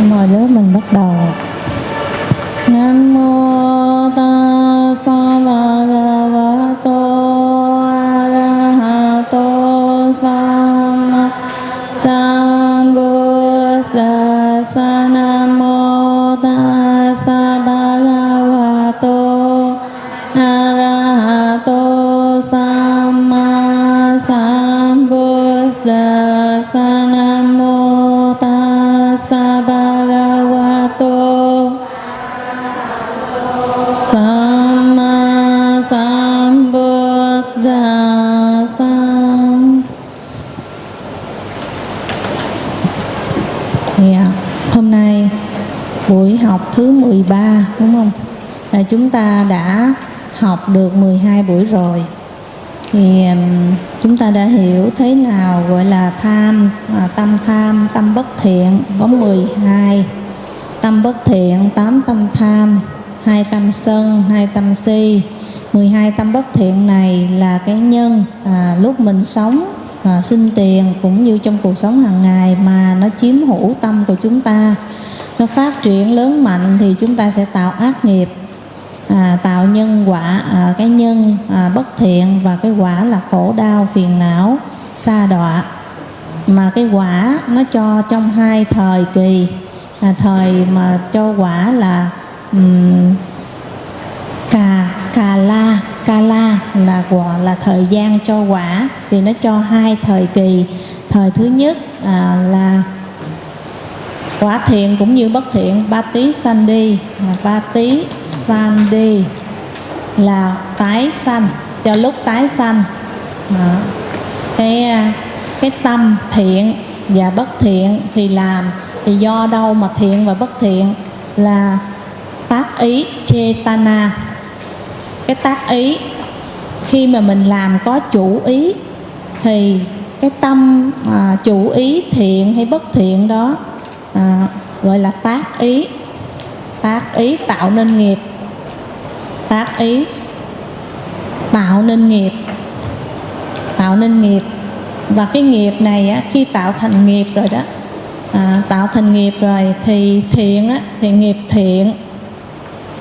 Mời lớp mình bắt đầu. Nam mô Tassa Bhagavato Arahato Samma Sambuddhassa. Nam mô Tassa Bhagavato Arahato Samma Sambuddhassa. Nam mô Tassa Bhagavato Samma Sambuddhassa. Hôm nay buổi học thứ 13 đúng không? Chúng ta đã học được 12 buổi rồi. Thì chúng ta đã hiểu thế nào gọi là tham, tâm tham, tâm bất thiện có 12. Tâm bất thiện, 8 tâm tham, 2 tâm sân, 2 tâm si. 12 tâm bất thiện này là cái nhân lúc mình sống, sinh tiền cũng như trong cuộc sống hàng ngày mà nó chiếm hữu tâm của chúng ta. Nó phát triển lớn mạnh thì chúng ta sẽ tạo ác nghiệp, tạo nhân quả, cái nhân bất thiện, và cái quả là khổ đau, phiền não, sa đọa. Mà cái quả nó cho trong 2 thời kỳ. Thời mà cho quả là Cà la là quả, là thời gian cho quả, thì nó cho 2 thời kỳ. Thời thứ nhất là quả thiện cũng như bất thiện, Pati Sandi. Pati Sandi là tái sanh, cho lúc tái sanh. Cái tâm thiện và bất thiện thì làm, thì do đâu mà thiện và bất thiện? Là tác ý, Chetana. Cái tác ý, khi mà mình làm có chủ ý thì cái tâm chủ ý thiện hay bất thiện đó gọi là tác ý. Tác ý tạo nên nghiệp. Tác ý tạo nên nghiệp. Tạo nên nghiệp. Và cái nghiệp này khi tạo thành nghiệp rồi đó, tạo thành nghiệp rồi thì thiện thì nghiệp thiện.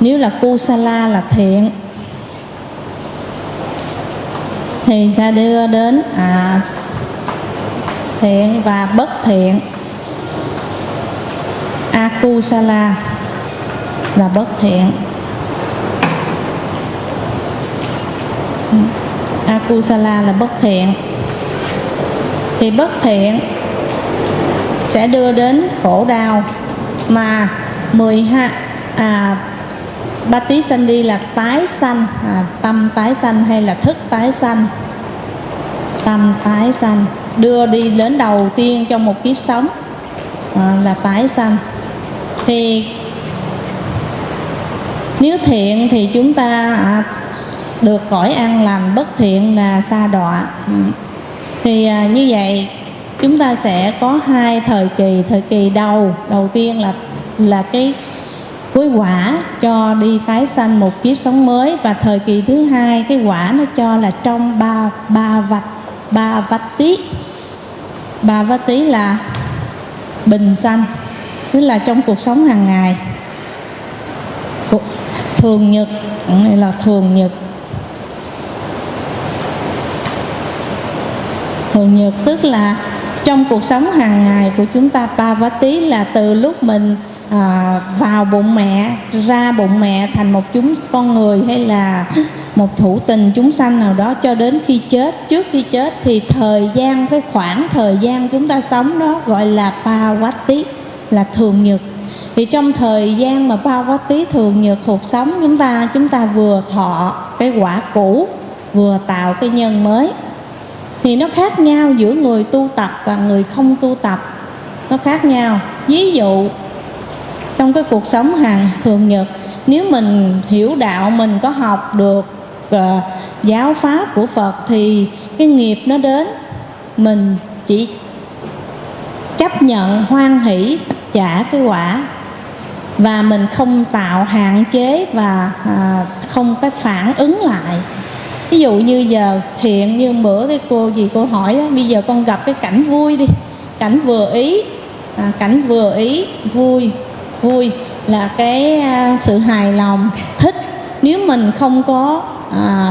Nếu là Kusala là thiện thì sẽ đưa đến thiện và bất thiện. Akusala là bất thiện. Akusala là bất thiện. Thì bất thiện sẽ đưa đến khổ đau. Mà 12 Pati Sandi là tái sanh, tâm tái sanh hay là thức tái sanh. Tâm tái sanh đưa đi đến đầu tiên trong một kiếp sống là tái sanh. Thì nếu thiện thì chúng ta được cõi an lành, bất thiện là sa đọa. Thì như vậy chúng ta sẽ có 2 thời kỳ. Thời kỳ đầu tiên là cái cuối quả cho đi tái sanh một kiếp sống mới. Và thời kỳ thứ 2 cái quả nó cho là trong ba vatti. Ba vatti là bình sanh, tức là trong cuộc sống hàng ngày. Thường nhật, này là thường nhật. Thường nhật tức là trong cuộc sống hàng ngày của chúng ta. Pavati là từ lúc mình vào bụng mẹ, ra bụng mẹ thành một con người hay là một hữu tình chúng sanh nào đó, cho đến khi chết. Trước khi chết thì thời gian, cái khoảng thời gian chúng ta sống đó gọi là Pavati, là thường nhật. Thì trong thời gian mà Pavati thường nhật cuộc sống chúng ta vừa thọ cái quả cũ, vừa tạo cái nhân mới. Thì nó khác nhau giữa người tu tập và người không tu tập. Nó khác nhau. Ví dụ trong cái cuộc sống hàng thường nhật, nếu mình hiểu đạo, mình có học được giáo pháp của Phật thì cái nghiệp nó đến, mình chỉ chấp nhận hoan hỷ trả cái quả, và mình không tạo hạn chế và không cái phản ứng lại. Ví dụ như giờ thiện, như bữa cái cô gì cô hỏi đó, bây giờ con gặp cái cảnh vui đi, cảnh vừa ý cảnh vừa ý, vui. Vui là cái sự hài lòng, thích. Nếu mình không có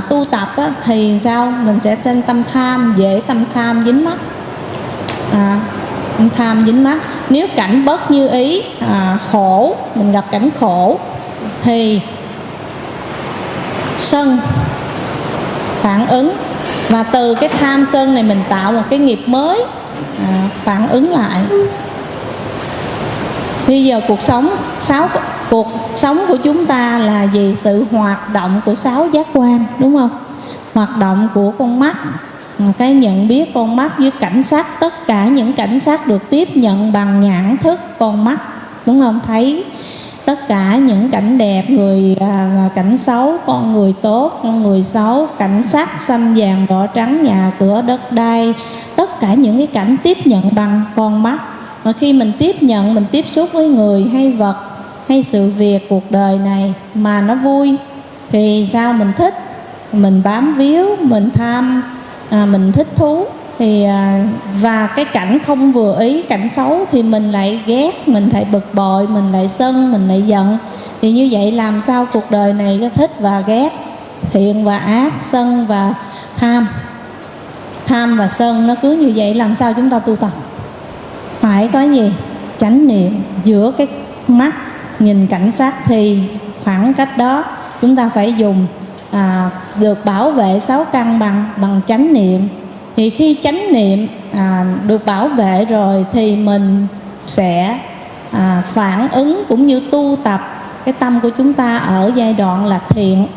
tu tập á, thì sao? Mình sẽ sinh tâm tham, dễ tâm tham dính mắc. Tham dính mắc. Nếu cảnh bất như ý, khổ, mình gặp cảnh khổ thì sân, phản ứng. Và từ cái tham sân này mình tạo một cái nghiệp mới, phản ứng lại. Bây giờ cuộc sống của chúng ta là gì? Sự hoạt động của 6 giác quan, đúng không? Hoạt động của con mắt, cái nhận biết con mắt với cảnh sắc. Tất cả những cảnh sắc được tiếp nhận bằng nhãn thức con mắt, đúng không? Thấy tất cả những cảnh đẹp, cảnh xấu, con người tốt, con người xấu, cảnh sắc xanh vàng đỏ trắng, nhà cửa đất đai, tất cả những cái cảnh tiếp nhận bằng con mắt. Mà khi mình tiếp nhận, mình tiếp xúc với người hay vật hay sự việc cuộc đời này mà nó vui thì sao? Mình thích, mình bám víu, mình tham, mình thích thú. Thì và cái cảnh không vừa ý, cảnh xấu thì mình lại ghét, mình lại bực bội, mình lại sân, mình lại giận. Thì như vậy làm sao cuộc đời này có thích và ghét, thiện và ác, sân và tham. Tham và sân nó cứ như vậy, làm sao chúng ta tu tập? Phải có gì? Chánh niệm. Giữa cái mắt nhìn cảnh sắc thì khoảng cách đó chúng ta phải dùng được bảo vệ 6 căn bằng chánh niệm. Thì khi chánh niệm được bảo vệ rồi thì mình sẽ phản ứng cũng như tu tập cái tâm của chúng ta ở giai đoạn là thiện.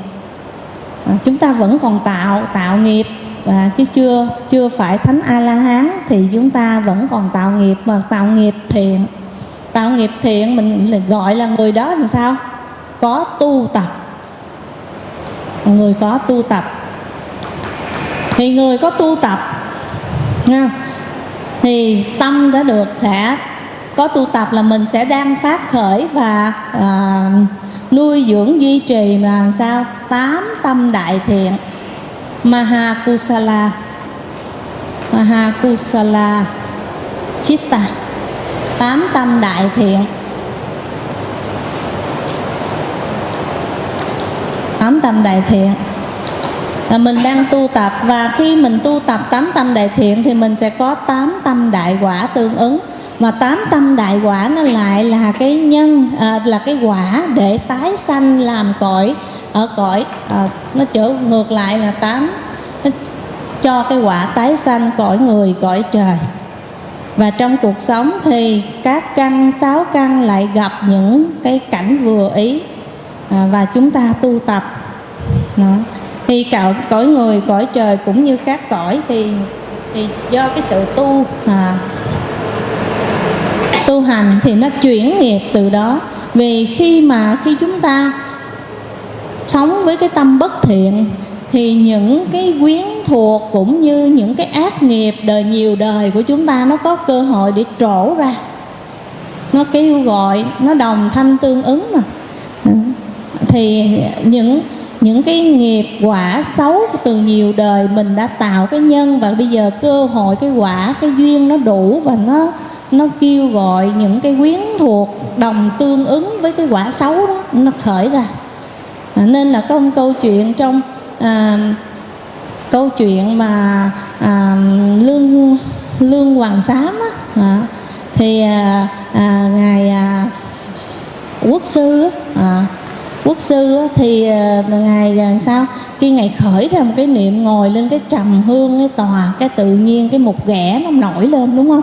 Chúng ta vẫn còn tạo nghiệp, chứ chưa phải thánh A-la-hán thì chúng ta vẫn còn tạo nghiệp, mà tạo nghiệp thiện. Tạo nghiệp thiện mình gọi là người đó làm sao? Có tu tập. Người có tu tập. Thì người có tu tập nha, thì tâm đã được, sẽ có tu tập là mình sẽ đang phát khởi và nuôi dưỡng duy trì là làm sao? 8 tâm đại thiện. Mahakusala Chitta, 8 tâm đại thiện. 8 tâm đại thiện là mình đang tu tập. Và khi mình tu tập 8 tâm đại thiện thì mình sẽ có 8 tâm đại quả tương ứng. Mà 8 tâm đại quả nó lại là cái là cái quả để tái sanh làm cõi, ở cõi nó trở ngược lại là 8, nó cho cái quả tái sanh cõi người, cõi trời. Và trong cuộc sống thì các căn 6 căn lại gặp những cái cảnh vừa ý, và chúng ta tu tập đó. Thì cõi người, cõi trời cũng như các cõi thì do cái sự tu hành thì nó chuyển nghiệp từ đó. Vì khi chúng ta sống với cái tâm bất thiện thì những cái quyến thuộc cũng như những cái ác nghiệp nhiều đời của chúng ta nó có cơ hội để trổ ra, nó kêu gọi, nó đồng thanh tương ứng mà. Thì những cái nghiệp quả xấu từ nhiều đời mình đã tạo cái nhân, và bây giờ cơ hội cái quả, cái duyên nó đủ, và nó kêu gọi những cái quyến thuộc đồng tương ứng với cái quả xấu đó, nó khởi ra. Nên là có một câu chuyện trong câu chuyện mà Lương Hoàng Xám á, thì ngài quốc sư thì ngài sao khi ngài khởi ra một cái niệm, ngồi lên cái trầm hương cái tòa, cái tự nhiên cái một ghẻ nó nổi lên, đúng không?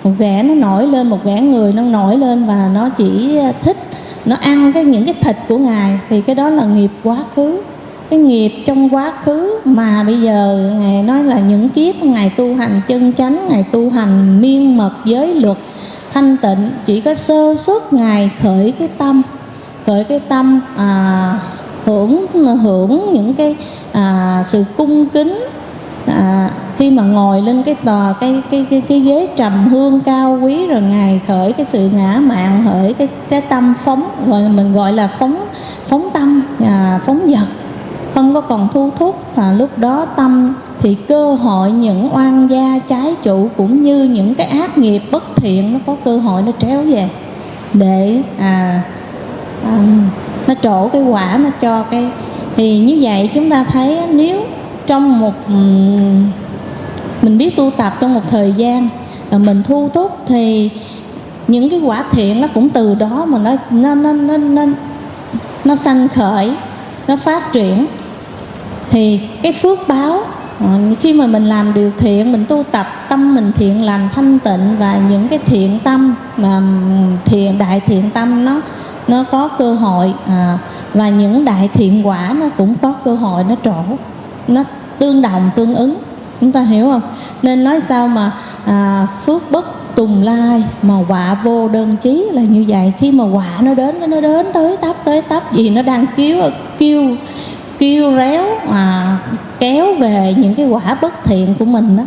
Một ghẻ nó nổi lên, một ghẻ người nó nổi lên, và nó chỉ thích nó ăn những cái thịt của ngài. Thì cái đó là nghiệp quá khứ, cái nghiệp trong quá khứ mà bây giờ ngài nói là những kiếp ngài tu hành chân chánh, ngài tu hành miên mật giới luật thanh tịnh, chỉ có sơ suất ngài khởi cái tâm hưởng những cái sự cung kính, khi mà ngồi lên cái tòa cái ghế trầm hương cao quý, rồi ngài khởi cái sự ngã mạn, khởi cái tâm phóng, mình gọi là phóng tâm, phóng dật, không có còn thu thúc. Và lúc đó tâm thì cơ hội những oan gia trái chủ cũng như những cái ác nghiệp bất thiện nó có cơ hội nó tréo về để nó trổ cái quả, nó cho cái. Thì như vậy chúng ta thấy nếu trong một mình biết tu tập trong một thời gian rồi mình thu thúc thì những cái quả thiện nó cũng từ đó mà nó sanh khởi, nó phát triển. Thì cái phước báo khi mà mình làm điều thiện, mình tu tập tâm mình thiện lành thanh tịnh, và những cái thiện tâm mà đại thiện tâm nó có cơ hội và những đại thiện quả nó cũng có cơ hội nó trổ, nó tương đồng tương ứng. Chúng ta hiểu không? Nên nói sao mà phước bất tùng lai mà quả vô đơn chí là như vậy. Khi mà quả nó đến tới tấp vì nó đang kêu réo kéo về những cái quả bất thiện của mình đó.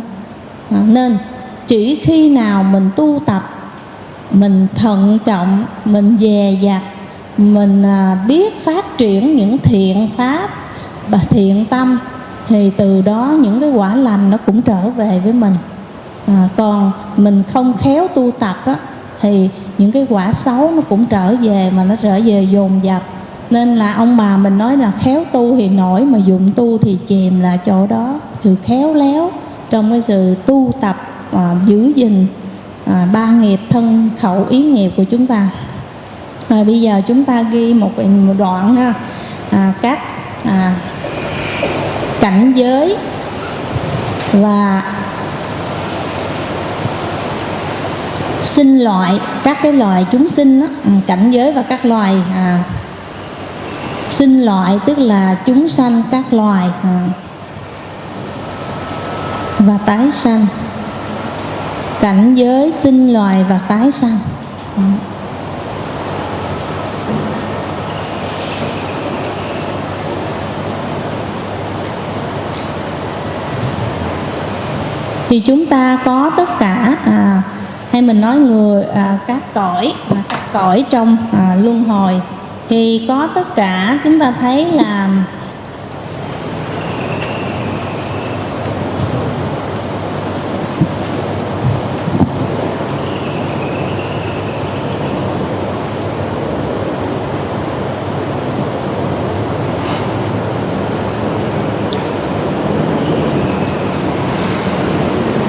Nên chỉ khi nào mình tu tập, mình thận trọng, mình dè dặt, mình biết phát triển những thiện pháp và thiện tâm, thì từ đó những cái quả lành nó cũng trở về với mình. Còn mình không khéo tu tập á, thì những cái quả xấu nó cũng trở về, mà nó trở về dồn dập. Nên là ông bà mình nói là khéo tu thì nổi, mà dụng tu thì chìm là chỗ đó. Sự khéo léo trong cái sự tu tập giữ gìn ba nghiệp thân khẩu ý nghiệp của chúng ta. Bây giờ chúng ta ghi một đoạn ha, các cảnh giới và sinh loại, các cái loài chúng sinh đó, cảnh giới và các loài sinh loại tức là chúng sanh các loài và tái sanh. Cảnh giới, sinh loài và tái sanh. Thì chúng ta có tất cả hay mình nói người các cõi trong luân hồi, thì có tất cả chúng ta thấy là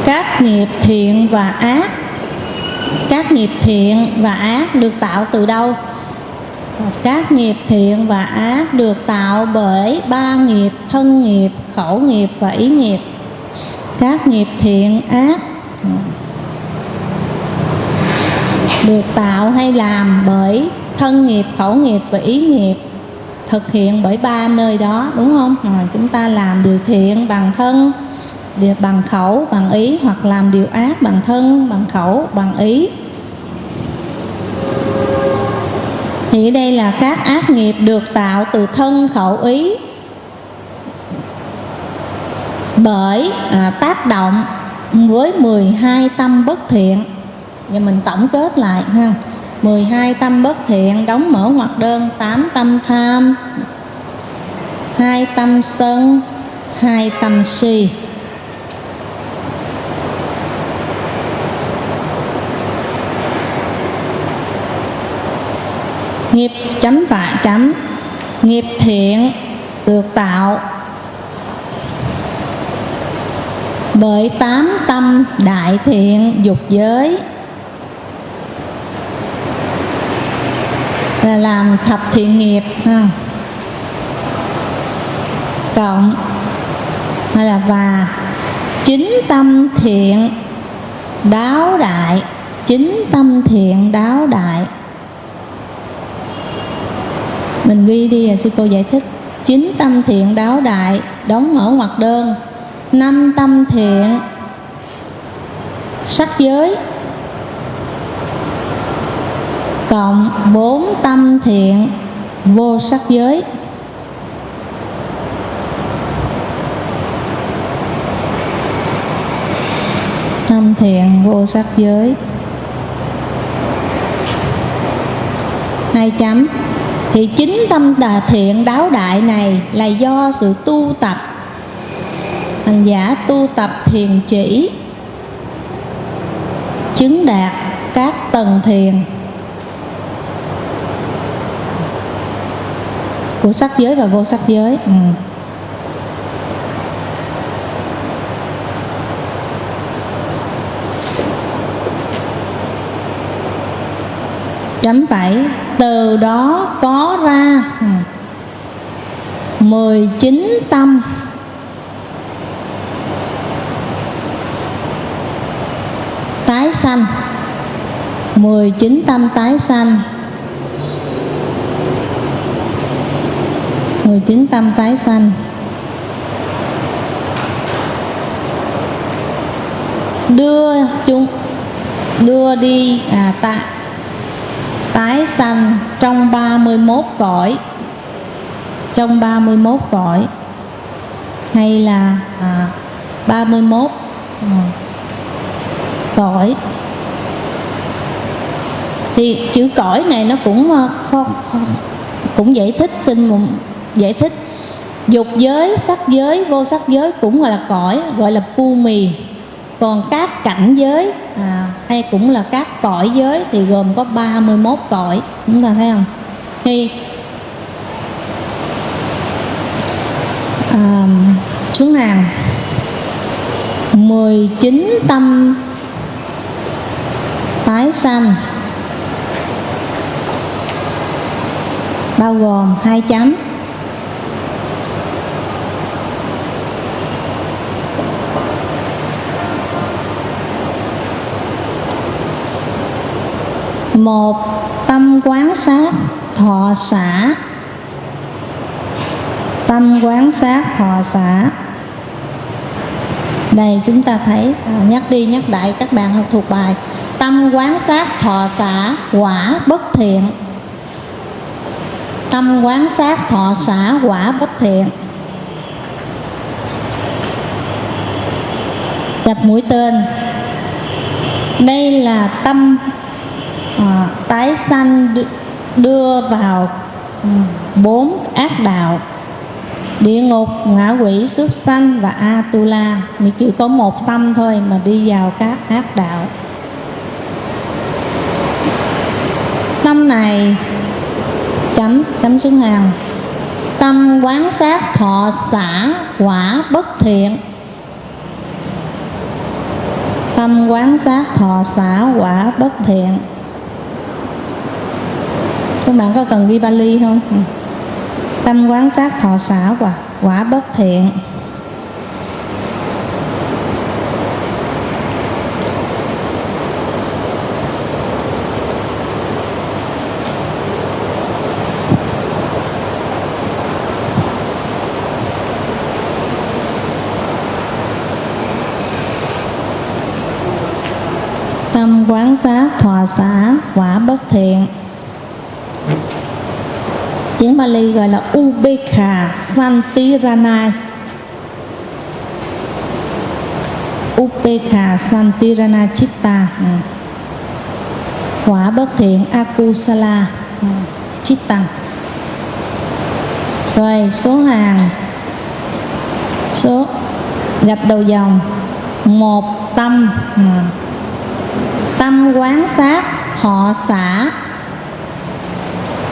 các nghiệp thiện và ác. Các nghiệp thiện và ác được tạo từ đâu? Các nghiệp thiện và ác được tạo bởi ba nghiệp: thân nghiệp, khẩu nghiệp và ý nghiệp. Các nghiệp thiện ác được tạo hay làm bởi thân nghiệp, khẩu nghiệp và ý nghiệp, thực hiện bởi ba nơi đó, đúng không? Chúng ta làm điều thiện bằng thân, bằng khẩu, bằng ý, hoặc làm điều ác bằng thân, bằng khẩu, bằng ý. Thì ở đây là các ác nghiệp được tạo từ thân, khẩu, ý bởi tác động với 12 tâm bất thiện. Và mình tổng kết lại ha. 12 tâm bất thiện đóng mở ngoặc đơn: 8 tâm tham, 2 tâm sân, 2 tâm si. Nghiệp chấm phạ chấm. Nghiệp thiện được tạo bởi 8 tâm đại thiện dục giới, là làm thập thiện nghiệp ha. Cộng hay là và 9 tâm thiện đáo đại. 9 tâm thiện đáo đại. Mình ghi đi, sư cô giải thích. 9 tâm thiện đáo đại đóng mở ngoặc đơn. 5 tâm thiện sắc giới cộng 4 tâm thiện vô sắc giới. Tâm thiện vô sắc giới. 2 chấm. Thì 9 tâm thiện đáo đại này là do sự tu tập Hành giả tu tập thiền chỉ, chứng đạt các tầng thiền của sắc giới và vô sắc giới. Chấm 7. Từ đó có ra 19 tâm tái sanh, 19 tâm tái sanh, 19 tâm tái sanh. Đưa đi tái sanh trong 31 cõi, trong 31 cõi, hay là 31 cõi. Thì chữ cõi này nó cũng giải thích, giải thích dục giới, sắc giới, vô sắc giới cũng gọi là cõi, gọi là pu mì. Còn các cảnh giới hay cũng là các cõi giới thì gồm có 31 cõi. Chúng ta thấy không? Thì xuống hàng 19 tâm tái sanh bao gồm 2 chấm. Một, tâm quán sát thọ xả. Tâm quán sát thọ xả. Đây chúng ta thấy nhắc đi nhắc lại các bạn học thuộc bài. Tâm quán sát thọ xả quả bất thiện. Tâm quán sát thọ xả quả bất thiện. Gạch mũi tên. Đây là tâm tái sanh đưa vào 4 ác đạo: địa ngục, ngạ quỷ, súc sanh và Atula. Chỉ có một tâm thôi mà đi vào các ác đạo. Tâm này chấm xuống hàng. Tâm quán sát thọ xả quả bất thiện. Tâm quán sát thọ xả quả bất thiện. Các bạn có cần ghi Bali không? Tâm quán sát thọ xả quả bất thiện. Tâm quán sát thọ xả quả bất thiện. Tiếng Bali gọi là Ubekha Santirana. Ubekha Santirana Chitta. Quả bất thiện Akusala Chitta. Rồi số hàng, số gạch đầu dòng. Một tâm. Tâm quán sát họ xả.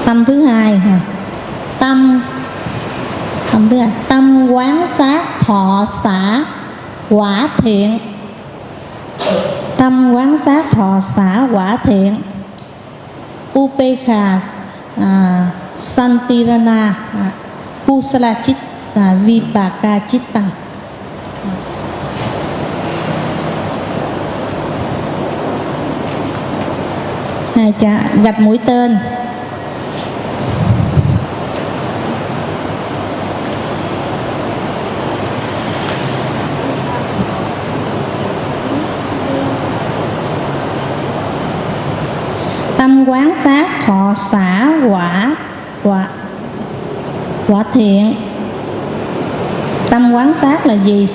Tâm thứ hai. Tâm thứ hai. Tâm quán sát thọ xả quả thiện. Tâm quán sát thọ xả quả thiện. Upekha Santirana Kusala Chitta Vipaka Chitta. Gạch mũi tên. Tâm quán sát thọ xả quả thiện. Tâm quán sát là gì?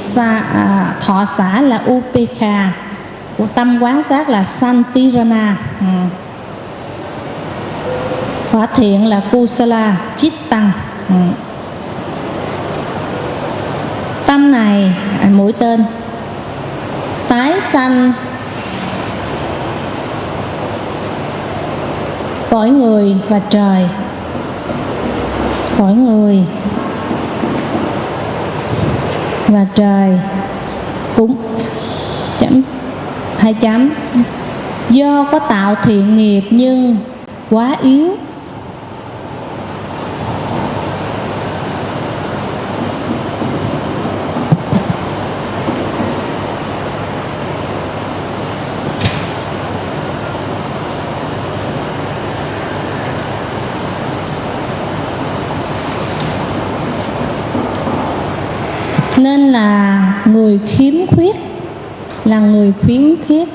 Thọ xả là Upekha. Tâm quán sát là Santirana. Quả thiện là Kusala Chittang. Tâm này mũi tên tái sanh cõi người và trời. Cõi người và trời cũng chấm 2 chấm. Do có tạo thiện nghiệp nhưng quá yếu, nên là người khiếm khuyết, là người khiếm khuyết.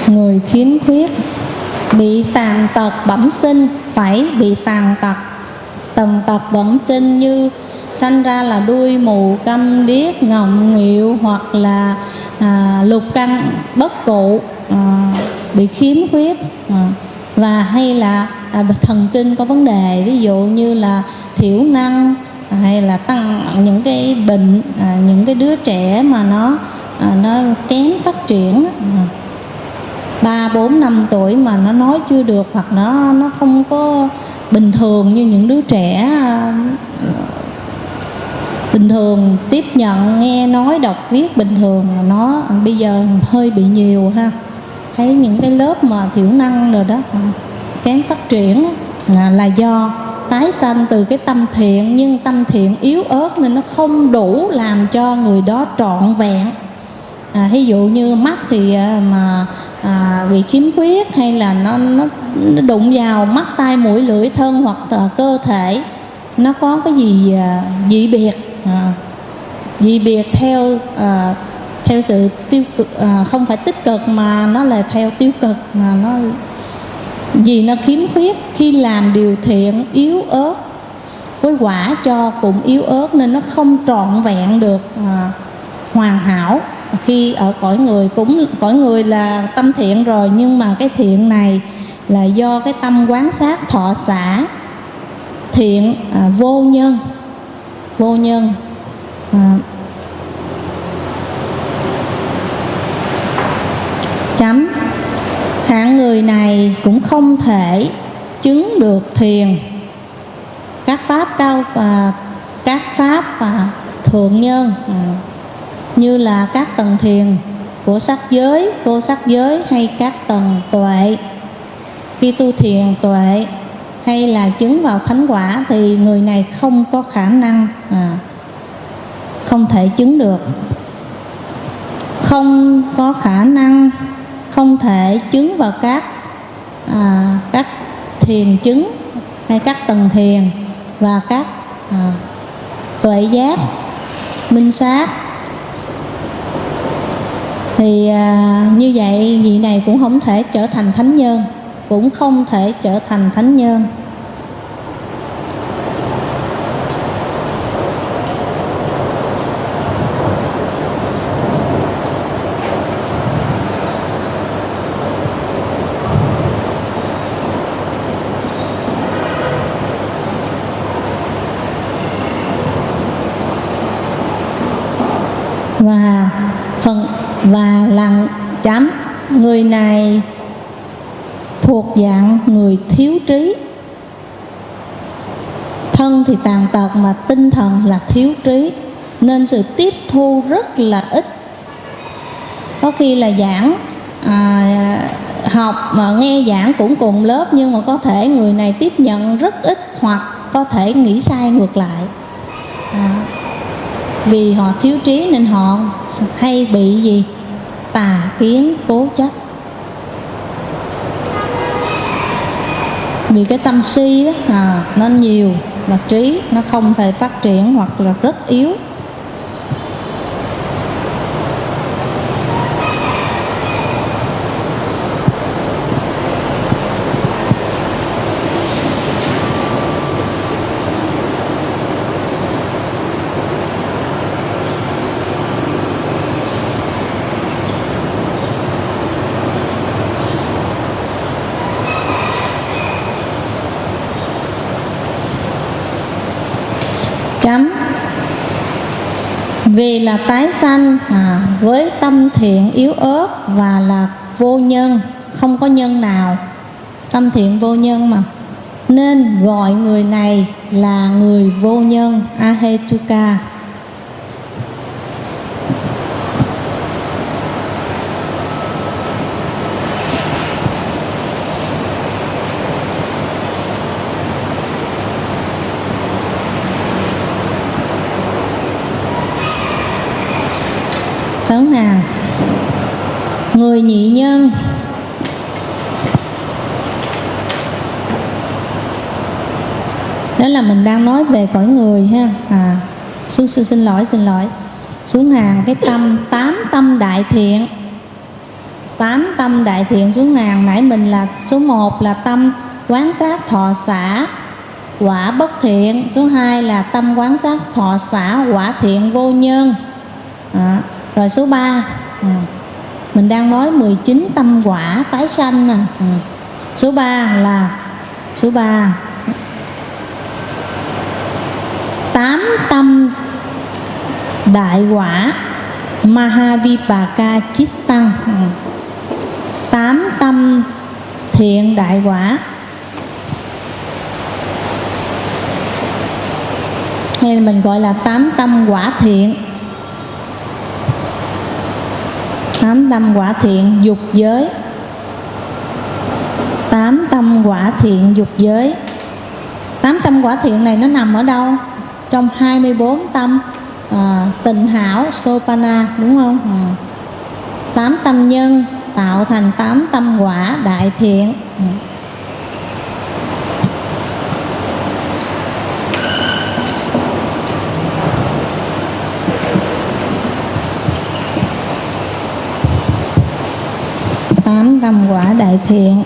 Người khiếm khuyết bị tàn tật bẩm sinh, phải bị tàn tật bẩm sinh như sanh ra là đuôi mù, câm điếc, ngọng nghịu, hoặc là lục căn bất cụ, bị khiếm khuyết, và hay là thần kinh có vấn đề, ví dụ như là thiểu năng, hay là tăng những cái bệnh, những cái đứa trẻ mà nó kém phát triển, 3, 4, 5 tuổi mà nó nói chưa được, hoặc nó không có bình thường như những đứa trẻ bình thường, tiếp nhận nghe nói đọc viết bình thường. Nó bây giờ hơi bị nhiều ha, thấy những cái lớp mà thiểu năng rồi đó, kém phát triển là do tái sanh từ cái tâm thiện, nhưng tâm thiện yếu ớt nên nó không đủ làm cho người đó trọn vẹn. Ví dụ như mắt thì mà bị khiếm khuyết, hay là nó đụng vào mắt, tai, mũi, lưỡi, thân, hoặc cơ thể nó có cái gì dị biệt theo sự tiêu cực, không phải tích cực mà nó là theo tiêu cực, mà nó vì nó khiếm khuyết khi làm điều thiện yếu ớt, với quả cho cũng yếu ớt nên nó không trọn vẹn được hoàn hảo. Khi ở cõi người, cũng cõi người là tâm thiện rồi, nhưng mà cái thiện này là do cái tâm quán sát thọ xả thiện vô nhân. Chấm. Hạng người này cũng không thể chứng được thiền, các pháp cao và các pháp thượng nhân, như là các tầng thiền của sắc giới, vô sắc giới, hay các tầng tuệ. Khi tu thiền tuệ hay là chứng vào thánh quả thì người này không có khả năng, không thể chứng được, không có khả năng, không thể chứng vào các thiền chứng, hay các tầng thiền và các tuệ giác, minh sát. Thì như vậy vị này cũng không thể trở thành thánh nhân, cũng không thể trở thành thánh nhân. Và là chấm. Người này thuộc dạng người thiếu trí, thân thì tàn tật mà tinh thần là thiếu trí, nên sự tiếp thu rất là ít. Có khi là giảng học mà nghe giảng cũng cùng lớp, nhưng mà có thể người này tiếp nhận rất ít, hoặc có thể nghĩ sai ngược lại. Vì họ thiếu trí nên họ hay bị gì? Tà kiến cố chấp. Vì cái tâm si đó, nó nhiều, mà trí nó không thể phát triển, hoặc là rất yếu. Vì là tái sanh với tâm thiện yếu ớt và là vô nhân, không có nhân nào, tâm thiện vô nhân mà, nên gọi người này là người vô nhân, Ahetuka. Sáu hàng. Người nhị nhân. Đó là mình đang nói về cõi người ha. Xin lỗi. Xuống hàng cái tâm 8 tâm đại thiện. 8 tâm đại thiện xuống hàng. Nãy mình là số 1 là tâm quán sát thọ xả quả bất thiện. Số 2 là tâm quán sát thọ xả quả thiện vô nhân. Rồi số 3 mình đang nói 19 tâm quả tái sanh nè. Số 3 là số 3 8 tâm đại quả Mahavipaka Chittang. 8 tâm thiện đại quả, hay mình gọi là 8 tâm quả thiện. 8 tâm quả thiện dục giới. 8 tâm quả thiện dục giới. 8 tâm quả thiện này nó nằm ở đâu? Trong 24 tâm tịnh hảo Sopana, đúng không? 8 tâm nhân tạo thành 8 tâm quả đại thiện. Tâm quả đại thiện.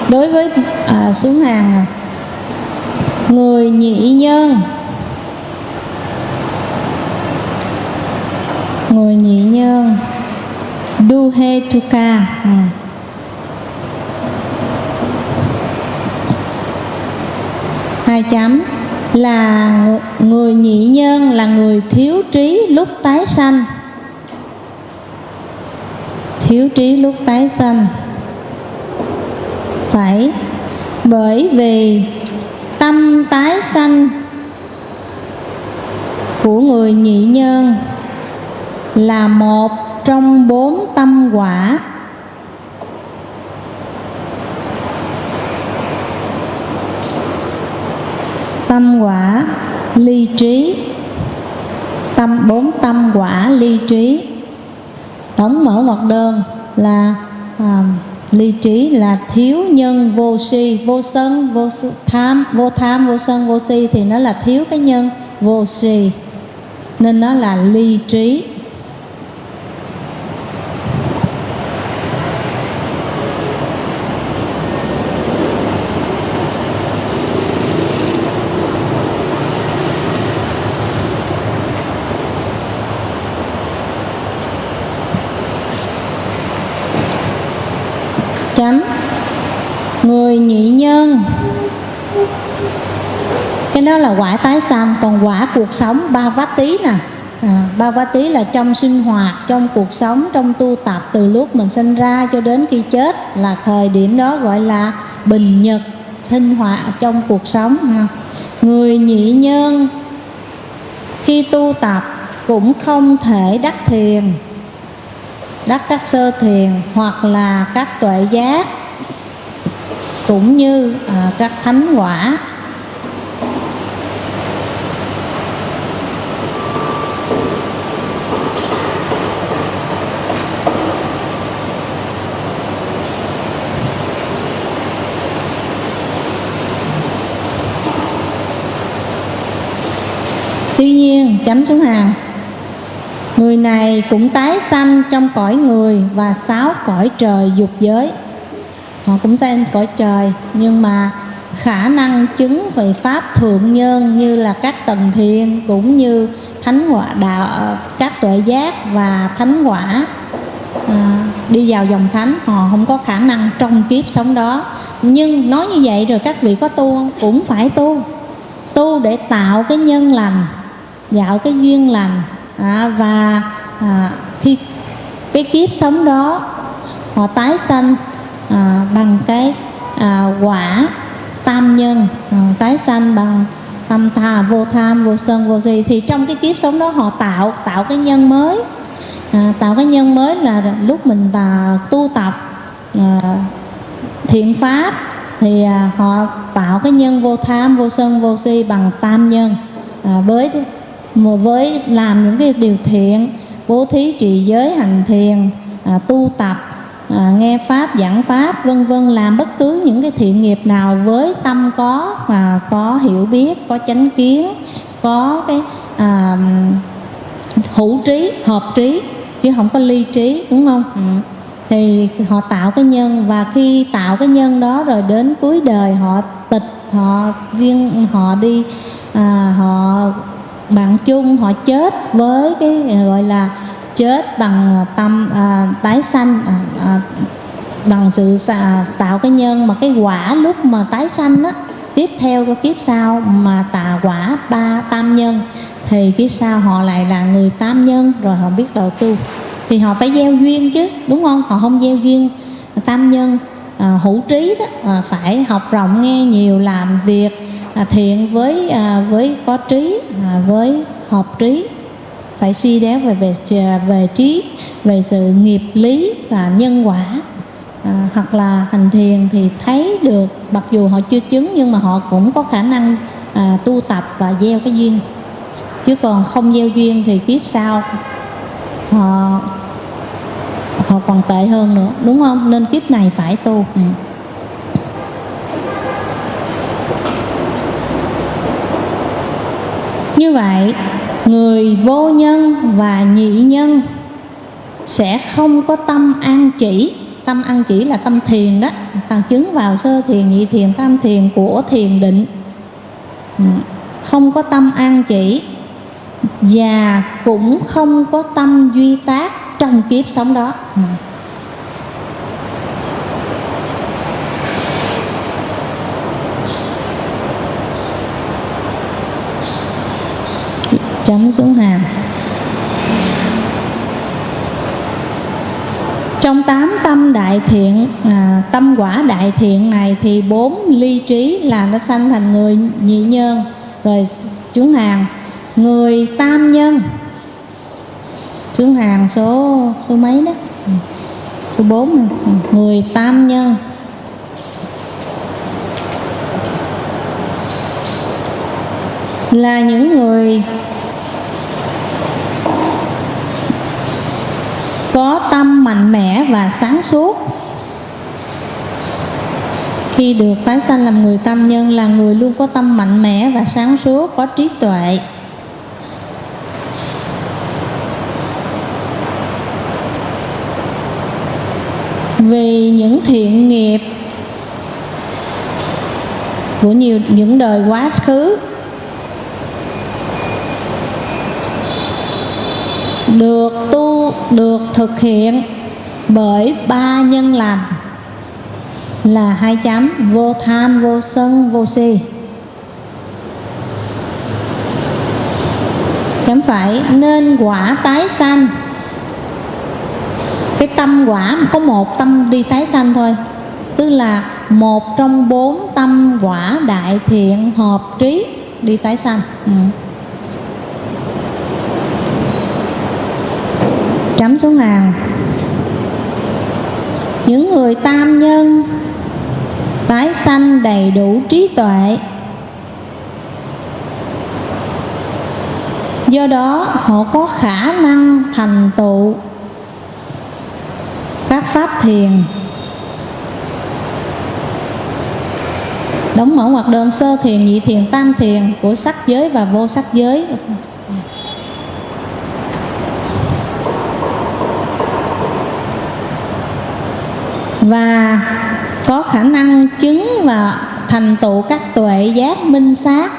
Đối với xuống hàng người nhị nhân. Người nhị nhân Duhetuka. Hai chấm là người nhị nhân là người thiếu trí lúc tái sanh. Thiếu trí lúc tái sanh. Phải, bởi vì tâm tái sanh của người nhị nhân là một trong 4 tâm quả. Tâm quả ly trí. 4 tâm quả ly trí. Tổng mở ngoặc đơn là ly trí là thiếu nhân vô si, vô sân, vô tham, vô sân, vô si, thì nó là thiếu cái nhân vô si, nên nó là ly trí. Chấm. Người nhị nhân, cái đó là quả tái sanh. Còn quả cuộc sống ba vát tí nè. Ba vát tí là trong sinh hoạt, trong cuộc sống, trong tu tập, từ lúc mình sinh ra cho đến khi chết, là thời điểm đó gọi là bình nhật sinh hoạt trong cuộc sống. Người nhị nhân khi tu tập cũng không thể đắc thiền, đắc các sơ thiền hoặc là các tuệ giác, cũng như các thánh quả. Tuy nhiên, chấm xuống hàng, người này cũng tái sanh trong cõi người và 6 cõi trời dục giới. Họ cũng sanh cõi trời, nhưng mà khả năng chứng về pháp thượng nhân như là các tầng thiền, cũng như thánh quả đạo, các tuệ giác và thánh quả, đi vào dòng thánh, họ không có khả năng trong kiếp sống đó. Nhưng nói như vậy rồi các vị có tu không? Cũng phải tu. Tu để tạo cái nhân lành, tạo cái duyên lành. Và khi cái kiếp sống đó họ tái sanh bằng cái quả tam nhân, tái sanh bằng tâm tha, vô tham, vô sân, vô si. Thì trong cái kiếp sống đó họ tạo cái nhân mới. Tạo cái nhân mới là lúc mình tu tập thiện pháp thì họ tạo cái nhân vô tham, vô sân, vô si bằng tam nhân, với làm những cái điều thiện, bố thí, trì giới, hành thiền, tu tập, nghe pháp, giảng pháp, vân vân, làm bất cứ những cái thiện nghiệp nào với tâm có hiểu biết, có chánh kiến, có cái hữu trí, hợp trí, chứ không có ly trí, đúng không? Thì họ tạo cái nhân, và khi tạo cái nhân đó rồi đến cuối đời họ tịch, họ đi, họ bằng chung, họ chết với cái gọi là chết bằng tâm tái sanh, bằng sự tạo cái nhân. Mà cái quả lúc mà tái sanh á, tiếp theo cái kiếp sau mà tạo quả tam nhân thì kiếp sau họ lại là người tam nhân, rồi họ biết đầu tu. Thì họ phải gieo duyên chứ, đúng không? Họ không gieo duyên tam nhân hữu trí đó, phải học rộng, nghe nhiều, làm việc thiện với có trí, với hợp trí, phải suy đéo về trí, về sự nghiệp lý và nhân quả. Hoặc là hành thiền thì thấy được, mặc dù họ chưa chứng nhưng mà họ cũng có khả năng tu tập và gieo cái duyên. Chứ còn không gieo duyên thì kiếp sau họ còn tệ hơn nữa, đúng không? Nên kiếp này phải tu. Như vậy, người vô nhân và nhị nhân sẽ không có tâm an chỉ. Tâm an chỉ là tâm thiền đó, chứng vào sơ thiền, nhị thiền, tam thiền của thiền định. Không có tâm an chỉ, và cũng không có tâm duy tác trong kiếp sống đó. Chấm xuống hàm. Trong 8 tâm đại thiện, tâm quả đại thiện này thì 4 ly trí là nó sanh thành người nhị nhân. Rồi xuống hàng người tam nhân, xuống hàng số mấy đó, số 4 này. Người tam nhân là những người có tâm mạnh mẽ và sáng suốt. Khi được tái sanh làm người tam nhân là người luôn có tâm mạnh mẽ và sáng suốt, có trí tuệ. Vì những thiện nghiệp của những đời quá khứ được thực hiện bởi 3 nhân lành là 2 chấm: vô tham, vô sân, vô si. Chấm phải nên quả tái sanh. Cái tâm quả có một tâm đi tái sanh thôi, tức là một trong 4 tâm quả đại thiện hợp trí đi tái sanh. Chấm xuống hàng. Những người tam nhân tái sanh đầy đủ trí tuệ, do đó họ có khả năng thành tựu các pháp thiền, đóng mẫu hoặc đơn sơ thiền, nhị thiền, tam thiền của sắc giới và vô sắc giới. Và có khả năng chứng và thành tựu các tuệ giác minh sát,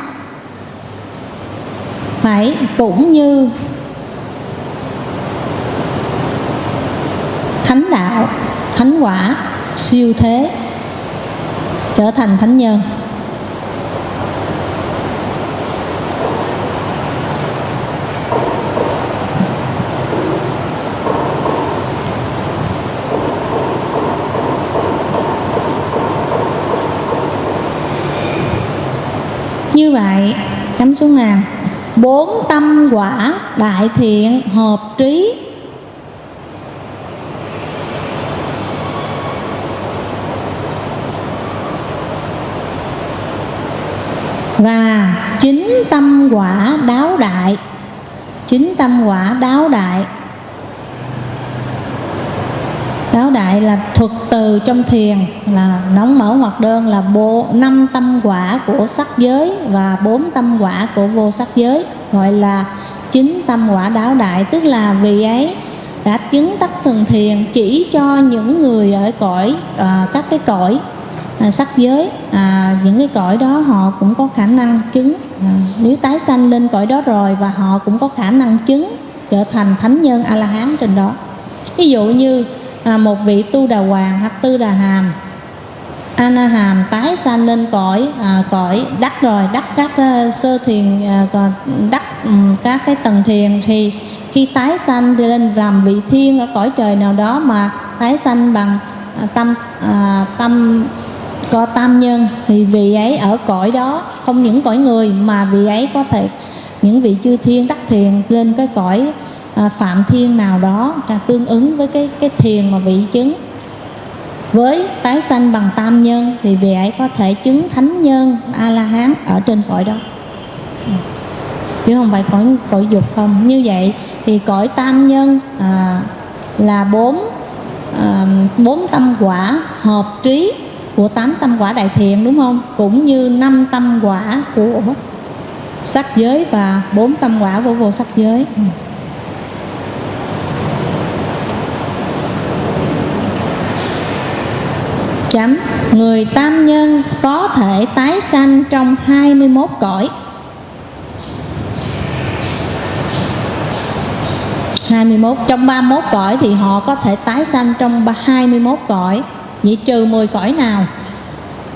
phải cũng như thánh đạo, thánh quả, siêu thế. trở thành thánh nhân. Như vậy, chấm xuống hàng. 4 tâm quả đại thiện hợp trí, và 9 tâm quả đáo đại. 9 tâm quả đáo đại. Đáo đại là thuật từ trong thiền, là nóng mở hoặc đơn, là 5 tâm quả của sắc giới và 4 tâm quả của vô sắc giới, gọi là 9 tâm quả đáo đại. Tức là vị ấy đã chứng đắc thần thiền chỉ cho những người ở cõi các cái cõi sắc giới, những cái cõi đó họ cũng có khả năng chứng, nếu tái sanh lên cõi đó rồi, và họ cũng có khả năng chứng trở thành thánh nhân A La Hán trên đó. Ví dụ như một vị Tu Đà Hoàng hoặc Tư Đà Hàm, A Na Hàm tái sanh lên cõi đắc rồi, đắc các sơ thiền, đắc các cái tầng thiền, thì khi tái sanh lên làm vị thiên ở cõi trời nào đó mà tái sanh bằng tâm có tam nhân, thì vị ấy ở cõi đó không những cõi người mà vị ấy có thể những vị chư thiên đắc thiền lên cái cõi phạm thiên nào đó tương ứng với cái thiền mà vị chứng. Với tái sanh bằng tam nhân thì vị ấy có thể chứng thánh nhân A La Hán ở trên cõi đó, chứ không phải cõi dục không. Như vậy thì cõi tam nhân là 4 tâm quả hợp trí của 8 tâm quả đại thiện, đúng không? Cũng như 5 tâm quả của sắc giới và 4 tâm quả của vô sắc giới. Chấm. Người tam nhân có thể tái sanh trong 21 cõi. 21, trong 31 cõi thì họ có thể tái sanh trong 21 cõi. Vậy trừ 10 cõi nào?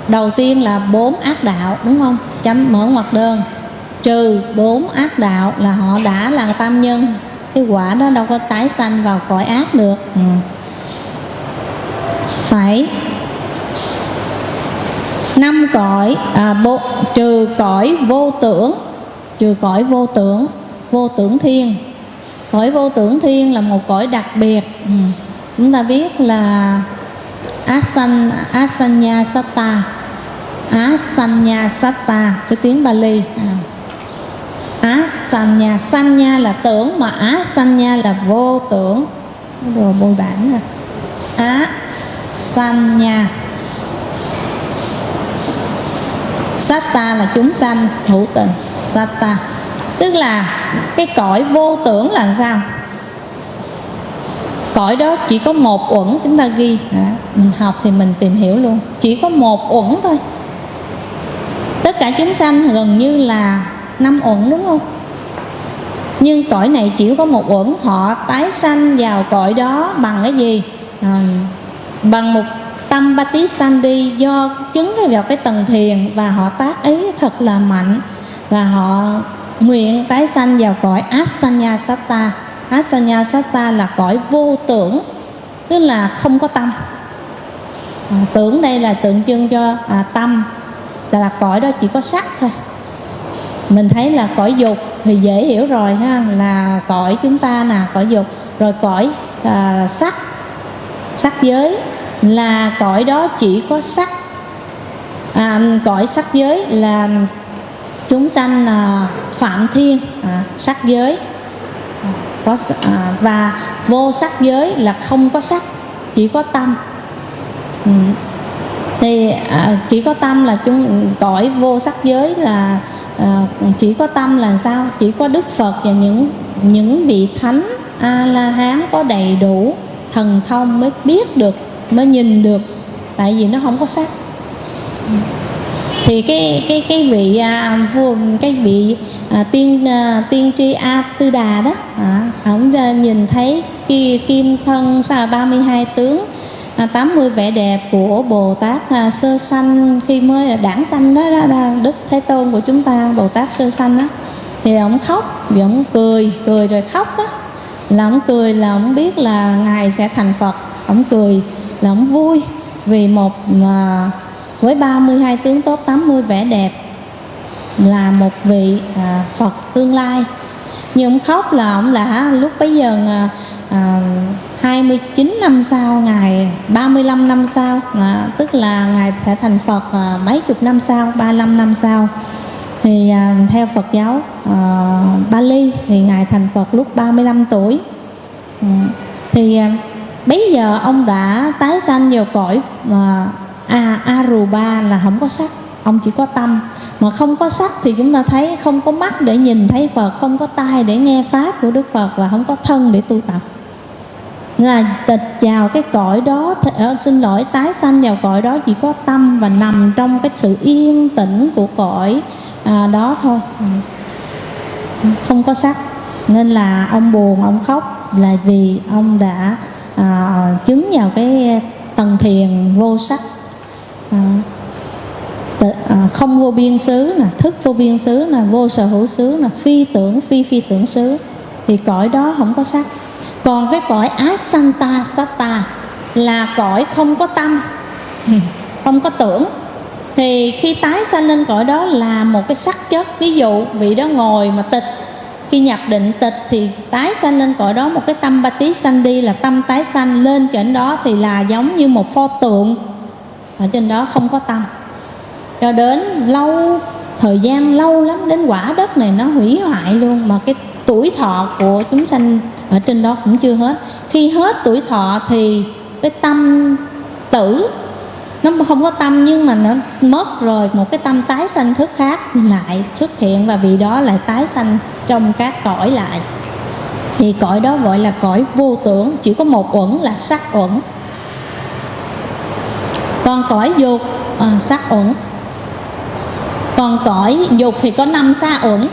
Đầu tiên là 4 ác đạo, đúng không? Chấm mở ngoặc đơn. Trừ 4 ác đạo là họ đã là tam nhân, cái quả đó đâu có tái sanh vào cõi ác được. Phải 5 cõi, trừ cõi vô tưởng, trừ cõi vô tưởng, vô tưởng thiên. Cõi vô tưởng thiên là một cõi đặc biệt. Chúng ta biết là Asanya Satta. Asanya Satta, cái tiếng Bali. Asanya, sanya là tưởng, mà Asanya là vô tưởng. Đồ bôi bản rồi. Asanya. Satta là chúng sanh hữu tình. Satta tức là cái cõi vô tưởng là sao? Cõi đó chỉ có một uẩn, chúng ta ghi, mình học thì mình tìm hiểu luôn. Chỉ có một uẩn thôi. Tất cả chúng sanh gần như là 5 uẩn, đúng không? Nhưng cõi này chỉ có một uẩn. Họ tái sanh vào cõi đó bằng cái gì? Bằng một tâm Patisandi, do chứng vào cái tầng thiền, và họ tác ý thật là mạnh, và họ nguyện tái sanh vào cõi Asanya Satta. Asanya Satta là cõi vô tưởng, tức là không có tâm. Tưởng đây là tượng trưng cho tâm, là cõi đó chỉ có sắc thôi. Mình thấy là cõi dục thì dễ hiểu rồi ha, là cõi chúng ta nè, cõi dục. Rồi cõi sắc giới là cõi đó chỉ có sắc. Cõi sắc giới là chúng sanh phạm thiên, sắc giới. Và vô sắc giới là không có sắc, chỉ có tâm. Thì chỉ có tâm là cõi vô sắc giới là chỉ có tâm là sao? Chỉ có Đức Phật và những vị thánh A La Hán có đầy đủ thần thông mới biết được, mới nhìn được, tại vì nó không có sắc. Thì cái vị tiên tri A Tư Đà đó, ông nhìn thấy kim thân 32 tướng 80 vẻ đẹp của Bồ Tát sơ sanh khi mới đản sanh đó, Đức Thế Tôn của chúng ta, Bồ Tát sơ sanh đó, thì ông khóc, vì ông cười rồi khóc đó, là ông cười là ông biết là ngài sẽ thành Phật. Ông cười là ông vui vì với 32 tướng tốt, 80 vẻ đẹp là một vị Phật tương lai. Nhưng ông khóc là ông đã lúc bấy giờ 29 năm sau, ngài 35 năm sau, tức là ngài sẽ thành Phật mấy chục năm sau, 35 năm sau. Thì theo Phật giáo Bali thì ngài thành Phật lúc 35 tuổi. Thì bấy giờ ông đã tái sanh vào cõi Aruba, là không có sắc, ông chỉ có tâm. Mà không có sắc thì chúng ta thấy không có mắt để nhìn thấy Phật, không có tai để nghe pháp của Đức Phật, và không có thân để tu tập. Là tịch vào cái cõi đó, tái sanh vào cõi đó chỉ có tâm và nằm trong cái sự yên tĩnh của cõi đó thôi, không có sắc. Nên là ông buồn, ông khóc là vì ông đã chứng vào cái tầng thiền vô sắc, không vô biên xứ nè, thức vô biên xứ nè, vô sở hữu xứ nè, phi tưởng phi tưởng xứ, thì cõi đó không có sắc. Còn cái cõi Asanta Satta là cõi không có tâm, không có tưởng, thì khi tái sanh lên cõi đó là một cái sắc chất. Ví dụ vị đó ngồi mà tịch, khi nhập định tịch thì tái sanh lên cõi đó một cái tâm Bati Sandi, là tâm tái sanh lên trên đó, thì là giống như một pho tượng ở trên đó, không có tâm. Cho đến thời gian lâu lắm, đến quả đất này nó hủy hoại luôn, mà cái tuổi thọ của chúng sanh ở trên đó cũng chưa hết. Khi hết tuổi thọ thì cái tâm tử, nó không có tâm nhưng mà nó mất rồi, một cái tâm tái sanh thức khác lại xuất hiện, và vị đó lại tái sanh trong các cõi lại. Thì cõi đó gọi là cõi vô tưởng, chỉ có một uẩn là sắc uẩn. Còn cõi dục sắc uẩn. Còn cõi dục thì có 5 sa uẩn,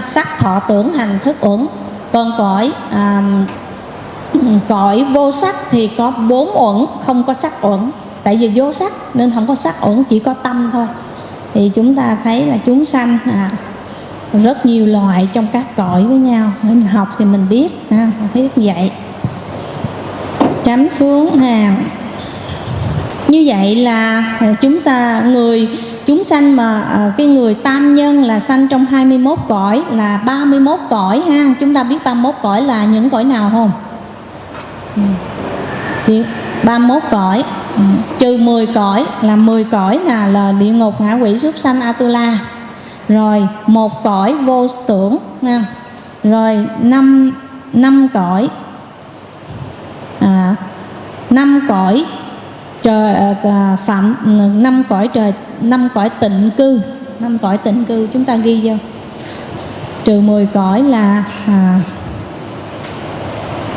sắc thọ tưởng hành thức uẩn. Còn cõi vô sắc thì có 4 uẩn, không có sắc uẩn. Tại vì vô sắc nên không có sắc uẩn, chỉ có tâm thôi. Thì chúng ta thấy là chúng sanh rất nhiều loại trong các cõi với nhau. Mình học thì mình biết, biết vậy. Chấm xuống hàng. Như vậy là chúng sanh mà cái người tam nhân là sanh trong 21 cõi, là 31 cõi ha. Chúng ta biết 31 cõi là những cõi nào không? 31 cõi, trừ 10 cõi, là 10 cõi là địa ngục, ngạ quỷ, súc sanh, Atula. Rồi một cõi vô tưởng nha. Rồi 5 cõi, 5 cõi trời, 5 cõi trời, 5 cõi tịnh cư, 5 cõi tịnh cư chúng ta ghi vô. Trừ 10 cõi là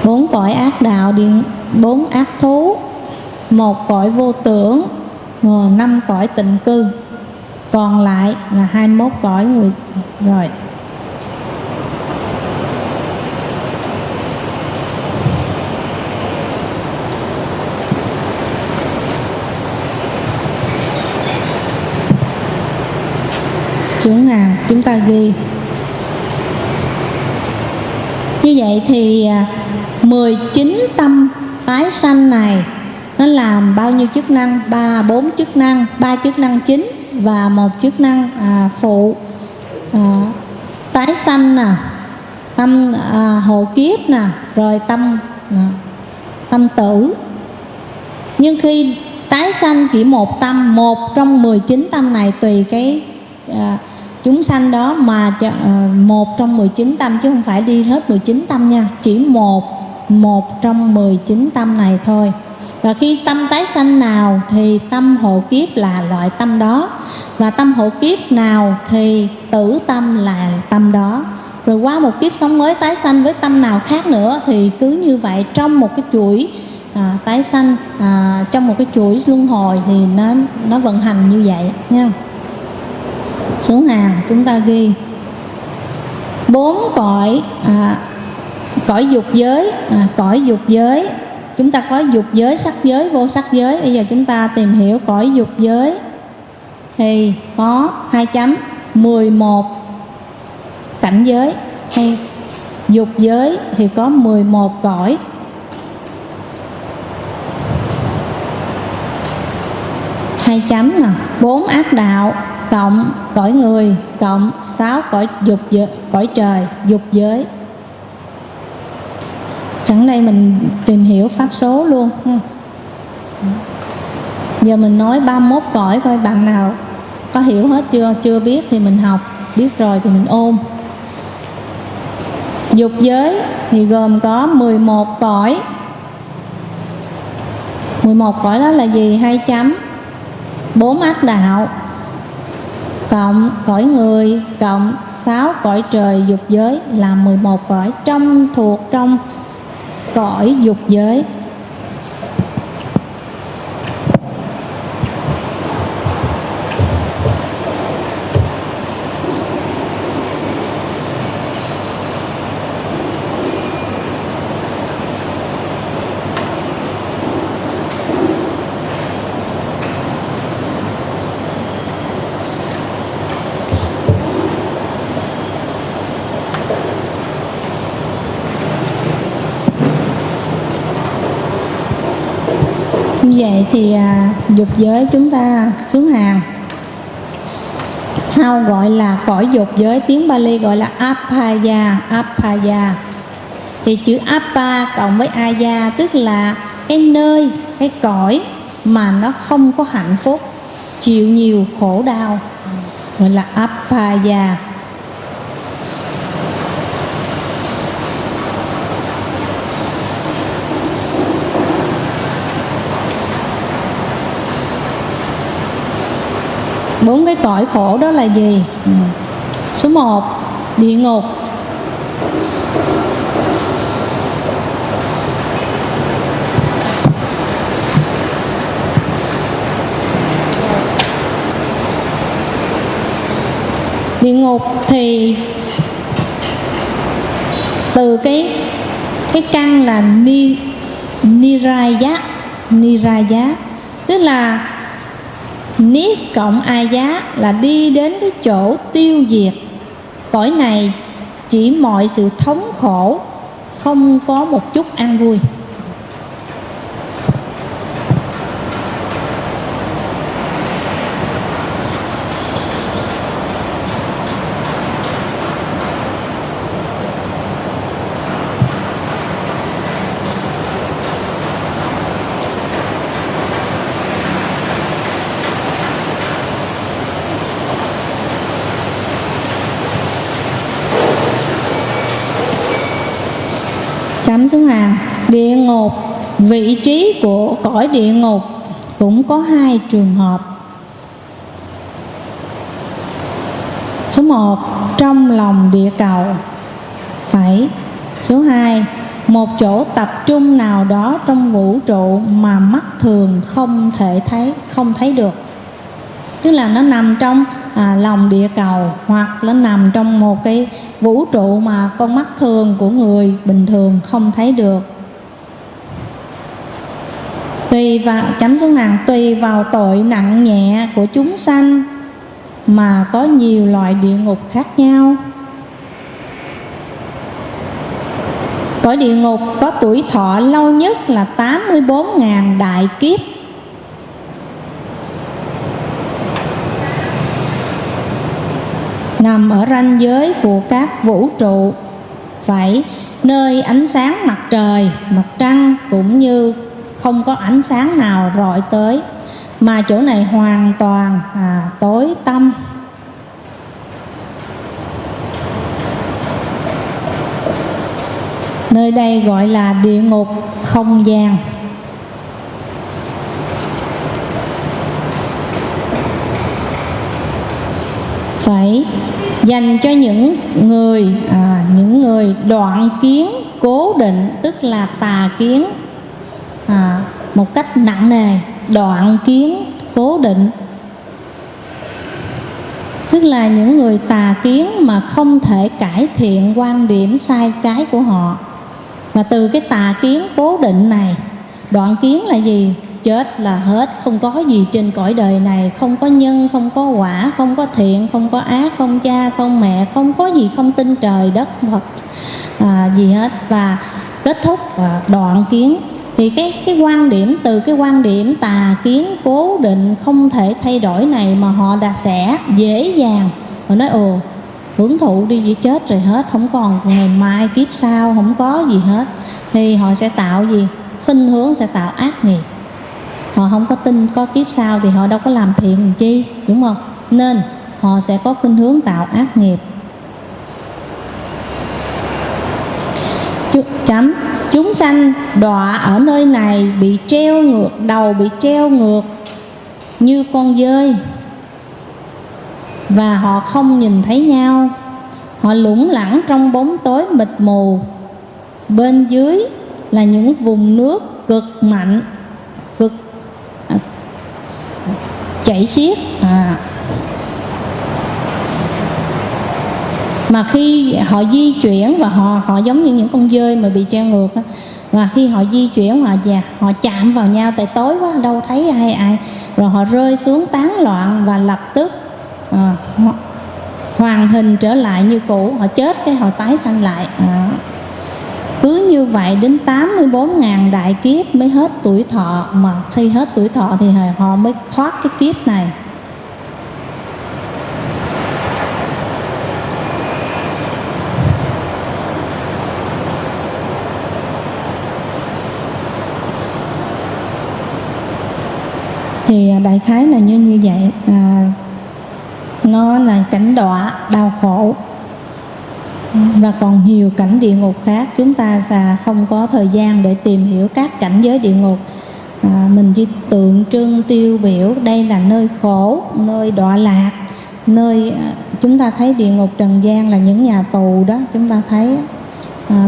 4 cõi ác đạo, 4 ác thú, 1 cõi vô tưởng, 5 cõi tịnh cư. Còn lại là 21 cõi người. Rồi xuống nào chúng ta ghi. Như vậy thì 19 tâm tái sanh này nó làm bao nhiêu chức năng? 4 chức năng, 3 chức năng chính và 1 chức năng phụ. Tái sanh nè, tâm hộ kiếp nè, rồi tâm tử. Nhưng khi tái sanh chỉ một tâm, một trong 19 tâm này, tùy cái chúng sanh đó mà một trong 19 tâm, chứ không phải đi hết 19 tâm nha, chỉ một trong 19 tâm này thôi. Và khi tâm tái sanh nào thì tâm hộ kiếp là loại tâm đó, và tâm hộ kiếp nào thì tử tâm là tâm đó. Rồi qua một kiếp sống mới tái sanh với tâm nào khác nữa, thì cứ như vậy trong một cái chuỗi tái sanh, trong một cái chuỗi luân hồi thì nó vận hành như vậy nha. Xuống hàng chúng ta ghi 4 cõi, cõi dục giới, cõi dục giới chúng ta có dục giới, sắc giới, vô sắc giới. Bây giờ chúng ta tìm hiểu cõi dục giới thì có 2.11 cảnh giới, hay dục giới thì có 11 cõi. 4 ác đạo cộng cõi người cộng 6 cõi dục giới, cõi trời dục giới. Sẵn đây mình tìm hiểu pháp số luôn. Giờ mình nói 31 cõi coi bạn nào có hiểu hết chưa? Chưa biết thì mình học, biết rồi thì mình ôn. Dục giới thì gồm có 11 cõi. 11 cõi đó là gì? 2.4 ác đạo cộng cõi người cộng 6 cõi trời dục giới là 11 cõi thuộc trong cõi dục giới. Như vậy thì dục giới chúng ta xuống hàng. Sau gọi là cõi dục giới, tiếng Pali gọi là Appaya. Thì chữ Appa cộng với Aya tức là cái nơi, cái cõi mà nó không có hạnh phúc, chịu nhiều khổ đau, gọi là Appaya. Bốn cái cõi khổ đó là gì? Số 1 địa ngục. Địa ngục thì từ cái căn là Niraya, tức là Nis cộng Aya là đi đến cái chỗ tiêu diệt. Cõi này chỉ mọi sự thống khổ, không có một chút an vui. Chấm xuống hàng. Địa ngục, vị trí của cõi địa ngục cũng có 2 trường hợp. Số 1 trong lòng địa cầu. Phải. Số 2 một chỗ tập trung nào đó trong vũ trụ mà mắt thường không thấy được. Tức là nó nằm trong lòng địa cầu, hoặc nó nằm trong một cái vũ trụ mà con mắt thường của người bình thường không thấy được. Tùy vào chấm xuống hàng, tùy vào tội nặng nhẹ của chúng sanh mà có nhiều loại địa ngục khác nhau. Cõi địa ngục có tuổi thọ lâu nhất là 84.000 đại kiếp. Nằm ở ranh giới của các vũ trụ, phải nơi ánh sáng mặt trời, mặt trăng cũng như không có ánh sáng nào rọi tới, mà chỗ này hoàn toàn tối tăm. Nơi đây gọi là địa ngục không gian. Phải dành cho những người đoạn kiến cố định, tức là tà kiến một cách nặng nề. Đoạn kiến cố định tức là những người tà kiến mà không thể cải thiện quan điểm sai trái của họ. Và từ cái tà kiến cố định này Đoạn kiến là gì? Chết là hết, không có gì trên cõi đời này, không có nhân, không có quả, không có thiện, không có ác, không cha, không mẹ, không có gì, không tin trời đất Phật gì hết. Và kết thúc đoạn kiến. Thì cái quan điểm, từ cái quan điểm tà kiến cố định không thể thay đổi này mà họ đã sẽ dễ dàng họ nói hưởng thụ đi, chỉ chết rồi hết, không còn ngày mai kiếp sau, không có gì hết. Thì họ sẽ tạo gì? Khuynh hướng sẽ tạo ác nghiệp. Họ không có tin có kiếp sau thì họ đâu có làm thiện làm chi, đúng không? Nên họ sẽ có khuynh hướng tạo ác nghiệp. Chấm. Chúng sanh đọa ở nơi này bị treo ngược, đầu bị treo ngược như con dơi, và họ không nhìn thấy nhau. Họ lủng lẳng trong bóng tối mịt mù. Bên dưới là những vùng nước cực mạnh, cực chảy xiết. Mà khi họ di chuyển và họ giống như những con dơi mà bị treo ngược á, và khi họ di chuyển họ chạm vào nhau, tại tối quá đâu thấy ai, rồi họ rơi xuống tán loạn và lập tức hoàn hình trở lại như cũ. Họ chết cái họ tái sanh lại. Cứ như vậy đến 84.000 đại kiếp mới hết tuổi thọ. Mà khi hết tuổi thọ thì họ mới thoát cái kiếp này. Thì đại khái là như vậy. Nó là cảnh đọa đau khổ, và còn nhiều cảnh địa ngục khác. Chúng ta không có thời gian để tìm hiểu các cảnh giới địa ngục. Mình chỉ tượng trưng tiêu biểu đây là nơi khổ, nơi đọa lạc, nơi chúng ta thấy địa ngục trần gian là những nhà tù đó. Chúng ta thấy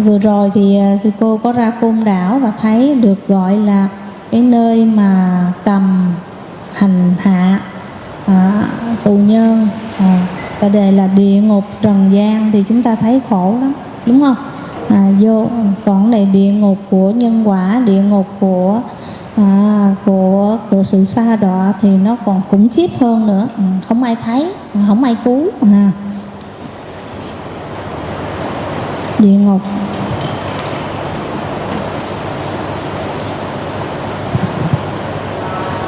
vừa rồi thì sư cô có ra Côn Đảo và thấy được gọi là cái nơi mà cầm hành hạ tù nhân. Tại đề là địa ngục trần gian thì chúng ta thấy khổ lắm, đúng không? Còn này địa ngục của nhân quả, địa ngục của sự sa đọa thì nó còn khủng khiếp hơn nữa. Không ai thấy, không ai cứu. Địa ngục.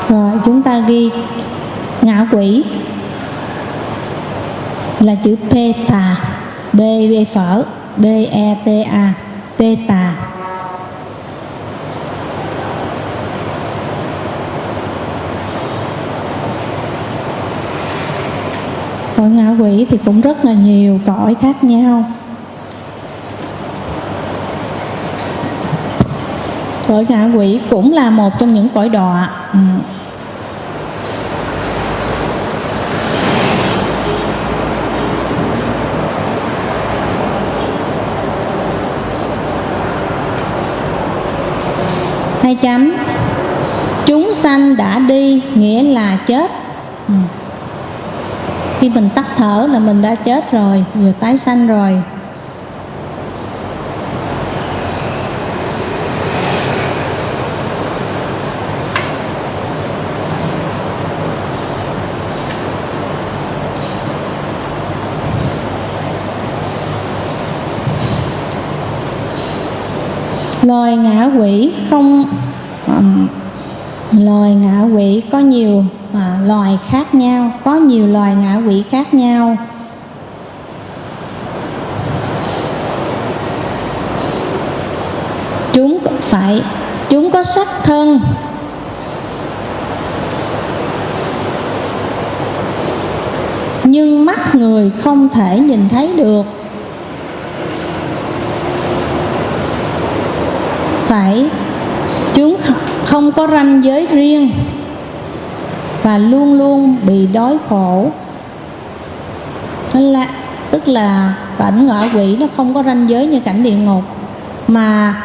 Rồi chúng ta ghi ngạ quỷ là chữ Peta, B phở, B-E-T-A, Peta. Cõi ngạ quỷ thì cũng rất là nhiều cõi khác nhau. Cõi ngạ quỷ cũng là một trong những cõi đọa. Hai chấm. Chúng sanh đã đi nghĩa là chết. Khi mình tắt thở là mình đã chết rồi, vừa tái sanh rồi. Loài ngạ quỷ loài ngạ quỷ có nhiều loài khác nhau, có nhiều loài ngạ quỷ khác nhau. Chúng có sắc thân, nhưng mắt người không thể nhìn thấy được. Chúng không có ranh giới riêng và luôn luôn bị đói khổ. Tức là cảnh ngạ quỷ nó không có ranh giới như cảnh địa ngục, mà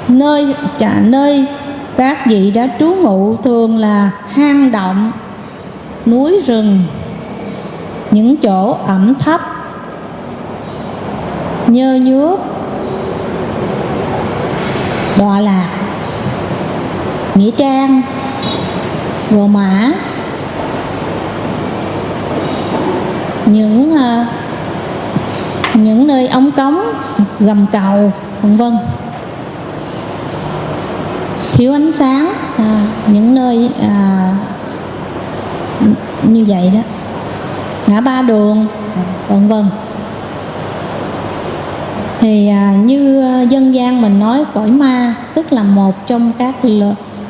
nơi các vị đã trú ngụ thường là hang động, núi rừng, những chỗ ẩm thấp, nhơ nhuốc, đọa lạc. Nghĩa Trang, Gò Mã, những nơi ống cống, gầm cầu, vân vân. Thiếu ánh sáng, những nơi như vậy đó, ngã ba đường, vân vân. Thì như dân gian mình nói cõi ma tức là một trong các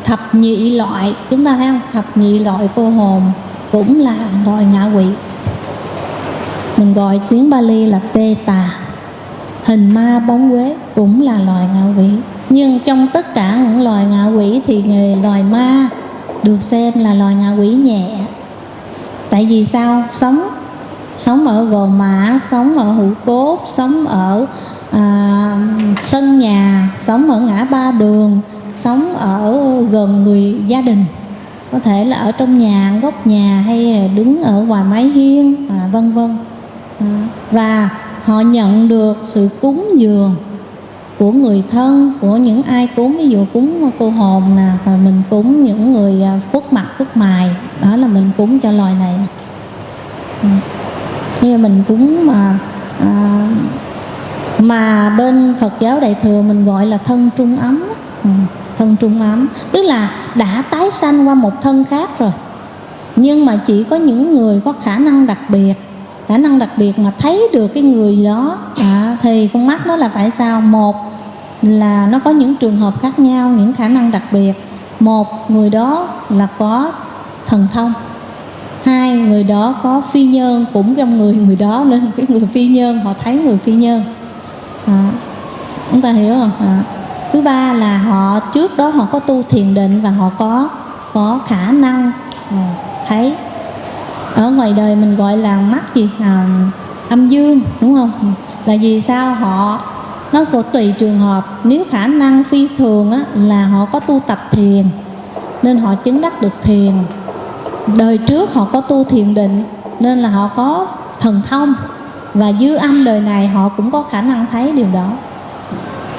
thập nhị loại, chúng ta thấy không? Thập nhị loại cô hồn cũng là loại ngạ quỷ. Mình gọi tiếng Bali là Tê Tà. Hình ma bóng quế cũng là loài ngạ quỷ. Nhưng trong tất cả những loài ngạ quỷ thì loài ma được xem là loài ngạ quỷ nhẹ. Tại vì sao? Sống ở Gò Mã, sống ở Hữu Cốt, sống ở sân nhà, sống ở ngã ba đường, sống ở gần người gia đình, có thể là ở trong nhà, góc nhà, hay đứng ở ngoài mái hiên, vân vân. Và họ nhận được sự cúng dường của người thân, của những ai cúng. Ví dụ cúng cô hồn nè, và mình cúng những người khuất mặt khuất mày, đó là mình cúng cho loài này. Như mình cúng mà bên Phật giáo Đại thừa mình gọi là thân trung ấm. Thân trung ấm tức là đã tái sanh qua một thân khác rồi, nhưng mà chỉ có những người có khả năng đặc biệt mà thấy được cái người đó thì con mắt đó là phải sao? Một là nó có những trường hợp khác nhau, những khả năng đặc biệt. Một, người đó là có thần thông. Hai, người đó có phi nhân cũng trong người đó, nên cái người phi nhân họ thấy người phi nhân. Chúng ta hiểu không? Thứ ba là họ trước đó họ có tu thiền định và họ có khả năng thấy. Ở ngoài đời mình gọi là mắt gì? Âm dương, đúng không? Là vì sao? Nó có tùy trường hợp. Nếu khả năng phi thường á, là họ có tu tập thiền nên họ chứng đắc được thiền. Đời trước họ có tu thiền định nên là họ có thần thông, và dư âm đời này họ cũng có khả năng thấy điều đó.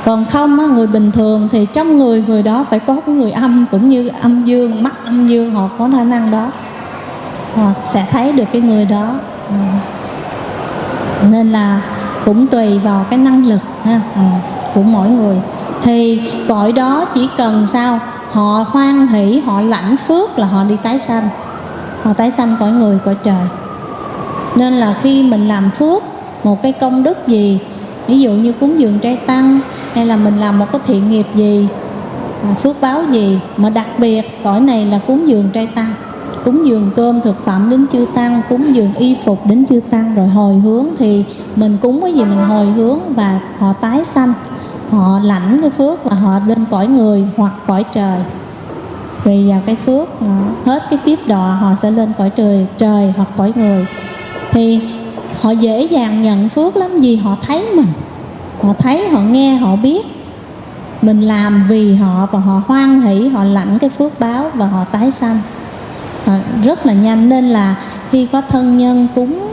Còn không á, người bình thường thì trong người đó phải có cái người âm, cũng như âm dương, mắt âm dương, họ có khả năng đó, họ sẽ thấy được cái người đó. Nên là cũng tùy vào cái năng lực của mỗi người. Thì cõi đó chỉ cần sao? Họ hoan hỷ, họ lãnh phước là họ đi tái sanh. Họ tái sanh cõi người, cõi trời. Nên là khi mình làm phước, một cái công đức gì, ví dụ như cúng dường trai tăng, hay là mình làm một cái thiện nghiệp gì, phước báo gì, mà đặc biệt cõi này là cúng dường trai tăng, cúng dường cơm thực phẩm đến chư tăng, cúng dường y phục đến chư tăng, rồi hồi hướng. Thì mình cúng cái gì mình hồi hướng, và họ tái sanh, họ lãnh cái phước và họ lên cõi người hoặc cõi trời. Tùy vào cái phước, hết cái kiếp đọa họ sẽ lên cõi trời hoặc cõi người. Thì họ dễ dàng nhận phước lắm, vì họ thấy mình, họ thấy, họ nghe, họ biết mình làm vì họ, và họ hoan hỷ, họ lãnh cái phước báo và họ tái sanh rất là nhanh. Nên là khi có thân nhân cúng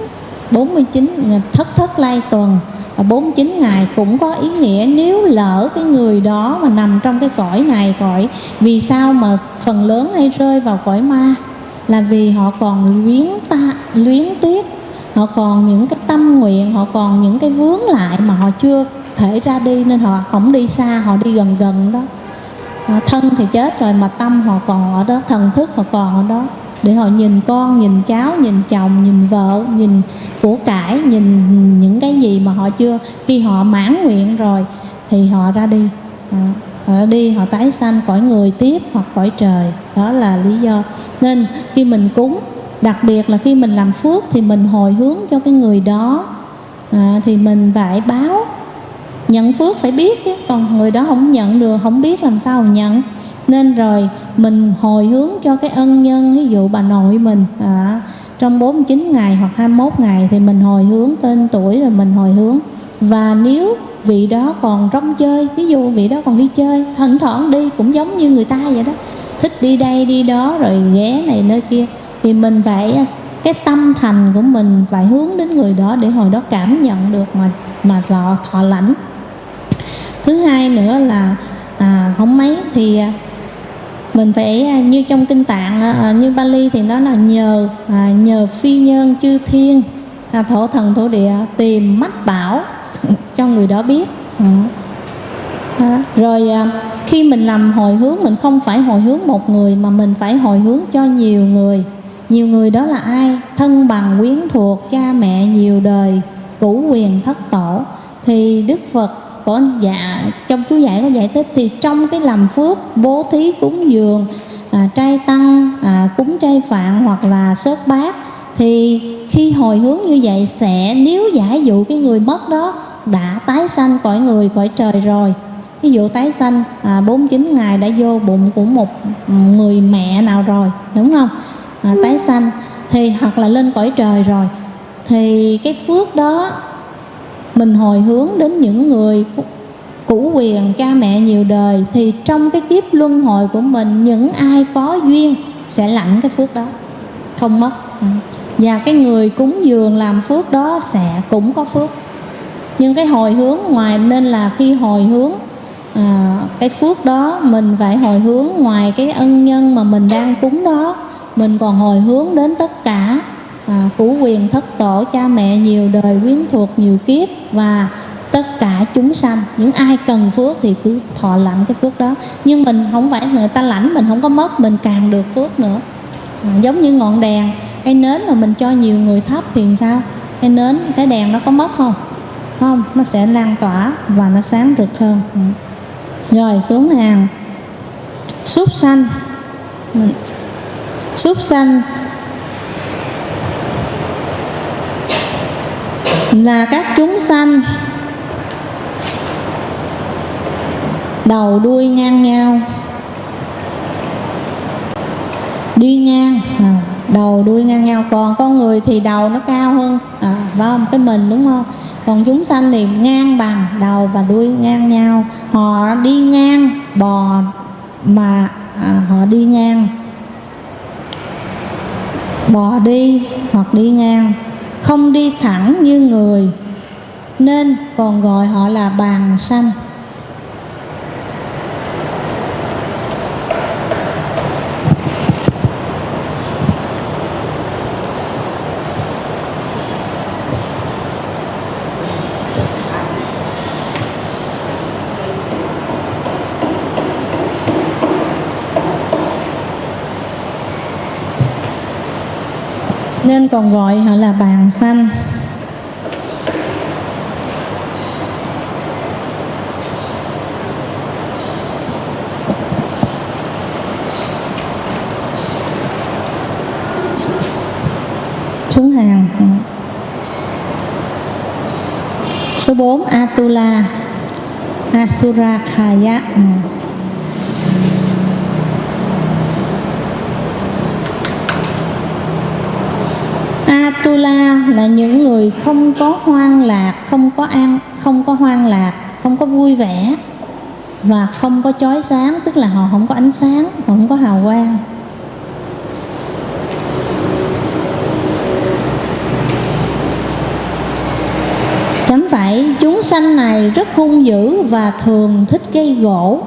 49 thất lai tuần 49 ngày cũng có ý nghĩa. Nếu lỡ cái người đó mà nằm trong cái cõi này, vì sao mà phần lớn hay rơi vào cõi ma, là vì họ còn luyến tiếc, họ còn những cái tâm nguyện, họ còn những cái vướng lại mà họ chưa thể ra đi, nên họ không đi xa, họ đi gần gần đó. Thân thì chết rồi mà tâm họ còn ở đó, thần thức họ còn ở đó, để họ nhìn con, nhìn cháu, nhìn chồng, nhìn vợ, nhìn của cải, nhìn những cái gì mà họ chưa. Khi họ mãn nguyện rồi thì họ ra đi, họ tái sanh cõi người tiếp hoặc cõi trời. Đó là lý do. Nên khi mình cúng, đặc biệt là khi mình làm phước, thì mình hồi hướng cho cái người đó, thì mình phải báo. Nhận phước phải biết chứ, còn người đó không nhận được, không biết làm sao nhận. Nên rồi mình hồi hướng cho cái ân nhân, ví dụ bà nội mình trong 49 ngày hoặc 21 ngày thì mình hồi hướng tên tuổi, rồi mình hồi hướng. Và nếu vị đó còn rong chơi, ví dụ vị đó còn đi chơi, thỉnh thoảng đi cũng giống như người ta vậy đó, thích đi đây đi đó rồi ghé này nơi kia, thì mình phải, cái tâm thành của mình phải hướng đến người đó để hồi đó cảm nhận được mà thọ lãnh. Thứ hai nữa là không mấy thì Mình phải như trong kinh Tạng, như Bali thì nó là nhờ phi nhân chư thiên, thổ thần thổ địa tìm mách bảo cho người đó biết. Rồi khi mình làm hồi hướng, mình không phải hồi hướng một người mà mình phải hồi hướng cho nhiều người. Nhiều người đó là ai? Thân bằng quyến thuộc, cha mẹ nhiều đời, cửu quyền thất tổ. Thì Đức Phật có trong chú giải có giải thích, thì trong cái làm phước bố thí cúng dường, trai tăng, cúng trai phạn hoặc là xớt bát, thì khi hồi hướng như vậy sẽ, nếu giả dụ cái người mất đó đã tái sanh cõi người cõi trời rồi, ví dụ tái sanh 49 ngày đã vô bụng của một người mẹ nào rồi, đúng không? Tái sanh thì hoặc là lên cõi trời rồi, thì cái phước đó mình hồi hướng đến những người cửu quyền cha mẹ nhiều đời, thì trong cái kiếp luân hồi của mình, những ai có duyên sẽ lãnh cái phước đó, không mất. Và cái người cúng dường làm phước đó sẽ cũng có phước. Nhưng cái hồi hướng ngoài, nên là khi hồi hướng cái phước đó, mình phải hồi hướng ngoài cái ân nhân mà mình đang cúng đó, mình còn hồi hướng đến tất cả cửu quyền thất tổ, cha mẹ nhiều đời, quyến thuộc nhiều kiếp, và tất cả chúng sanh. Những ai cần phước thì cứ thọ lãnh cái phước đó. Nhưng mình không phải người ta lãnh mình không có mất, mình càng được phước nữa. Giống như ngọn đèn, cái nến mà mình cho nhiều người thắp thì sao? Cái nến, cái đèn nó có mất không? Không, nó sẽ lan tỏa và nó sáng rực hơn. Rồi xuống hàng súc sanh. Súc sanh là các chúng sanh đầu đuôi ngang nhau, đi ngang, đầu đuôi ngang nhau. Còn con người thì đầu nó cao hơn cái mình, đúng không? Còn chúng sanh thì ngang bằng, đầu và đuôi ngang nhau. Họ đi ngang bò mà họ đi ngang, bò đi hoặc đi ngang, không đi thẳng như người, nên còn gọi họ là bàng sanh. Nên còn gọi họ là bàng sanh. Xuống hàng số 4, Atula Asura Khaya. Atula là những người không có hoang lạc, không có hoang lạc, không có vui vẻ và không có chói sáng, tức là họ không có ánh sáng, không có hào quang. Chẳng phải chúng sanh này rất hung dữ và thường thích gây gỗ.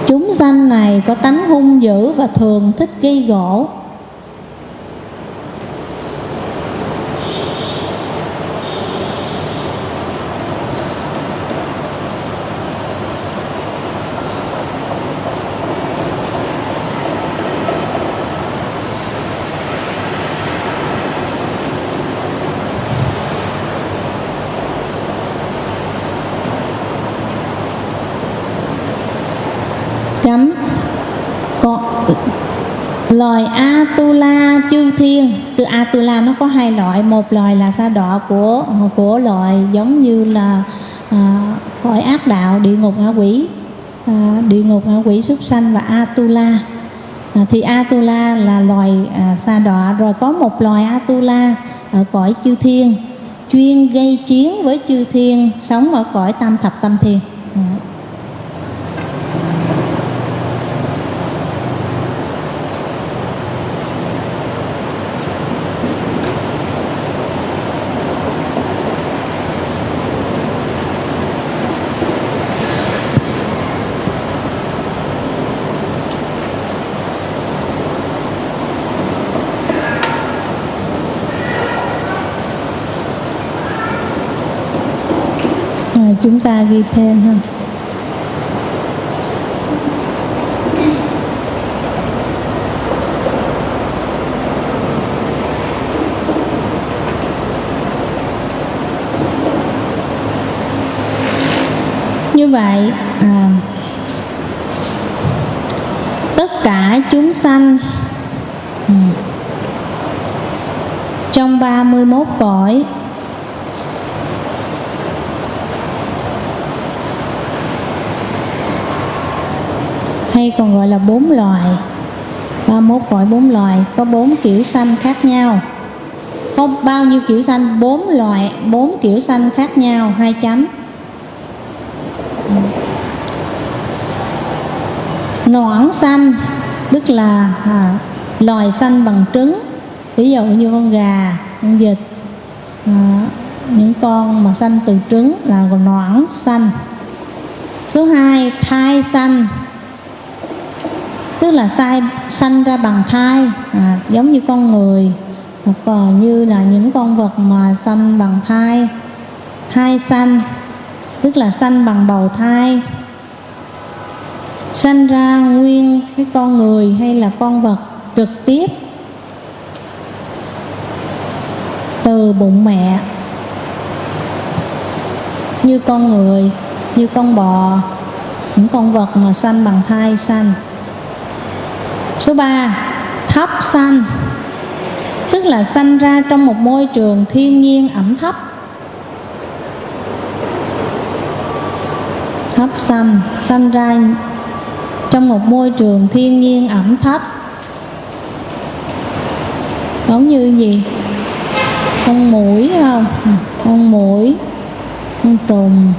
Chúng sanh này có tánh hung dữ và thường thích gây gỗ. Loài Atula chư thiên, từ Atula nó có hai loại, một loài là sa đọa của loài giống như là cõi ác đạo, địa ngục ngạ quỷ, súc sanh và Atula. Thì Atula là loài sa đọa. Rồi có một loài Atula ở cõi chư thiên, chuyên gây chiến với chư thiên, sống ở cõi tam thập tâm thiên. chúng ta ghi thêm ha. Như vậy tất cả chúng sanh trong 31 cõi hay còn gọi là 4 loài, 31 cõi 4 loài, có 4 kiểu sanh khác nhau. Có bao nhiêu kiểu sanh? 4 loại, 4 kiểu sanh khác nhau, 2 chấm. Noãn sanh tức là loài sanh bằng trứng, ví dụ như con gà, con vịt, những con mà sanh từ trứng là noãn sanh. Số 2, thai sanh, tức là sanh ra bằng thai, giống như con người, hoặc còn như là những con vật mà sanh bằng thai. Thai sanh tức là sanh bằng bào thai, sanh ra nguyên cái con người hay là con vật trực tiếp từ bụng mẹ, như con người, như con bò, những con vật mà sanh bằng thai sanh. Số 3, thấp sanh, tức là sanh ra trong một môi trường thiên nhiên ẩm thấp. Thấp sanh ra trong một môi trường thiên nhiên ẩm thấp, giống như gì? Con muỗi không? Con muỗi, con trùng,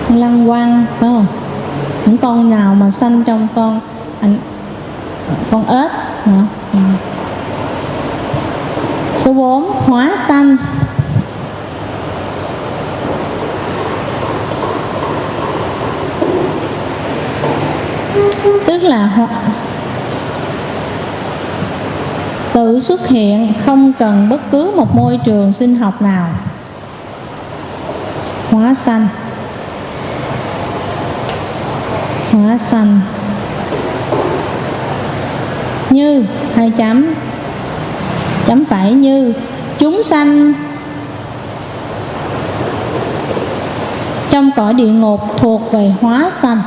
con lăng quăng, phải không? Những con nào mà sanh trong con ếch nữa. Số 4, hóa sanh, tức là tự xuất hiện, không cần bất cứ một môi trường sinh học nào. Hóa sanh, hóa sanh. Như 2 chấm, chấm phẩy, như chúng sanh trong cõi địa ngục thuộc về hóa sanh.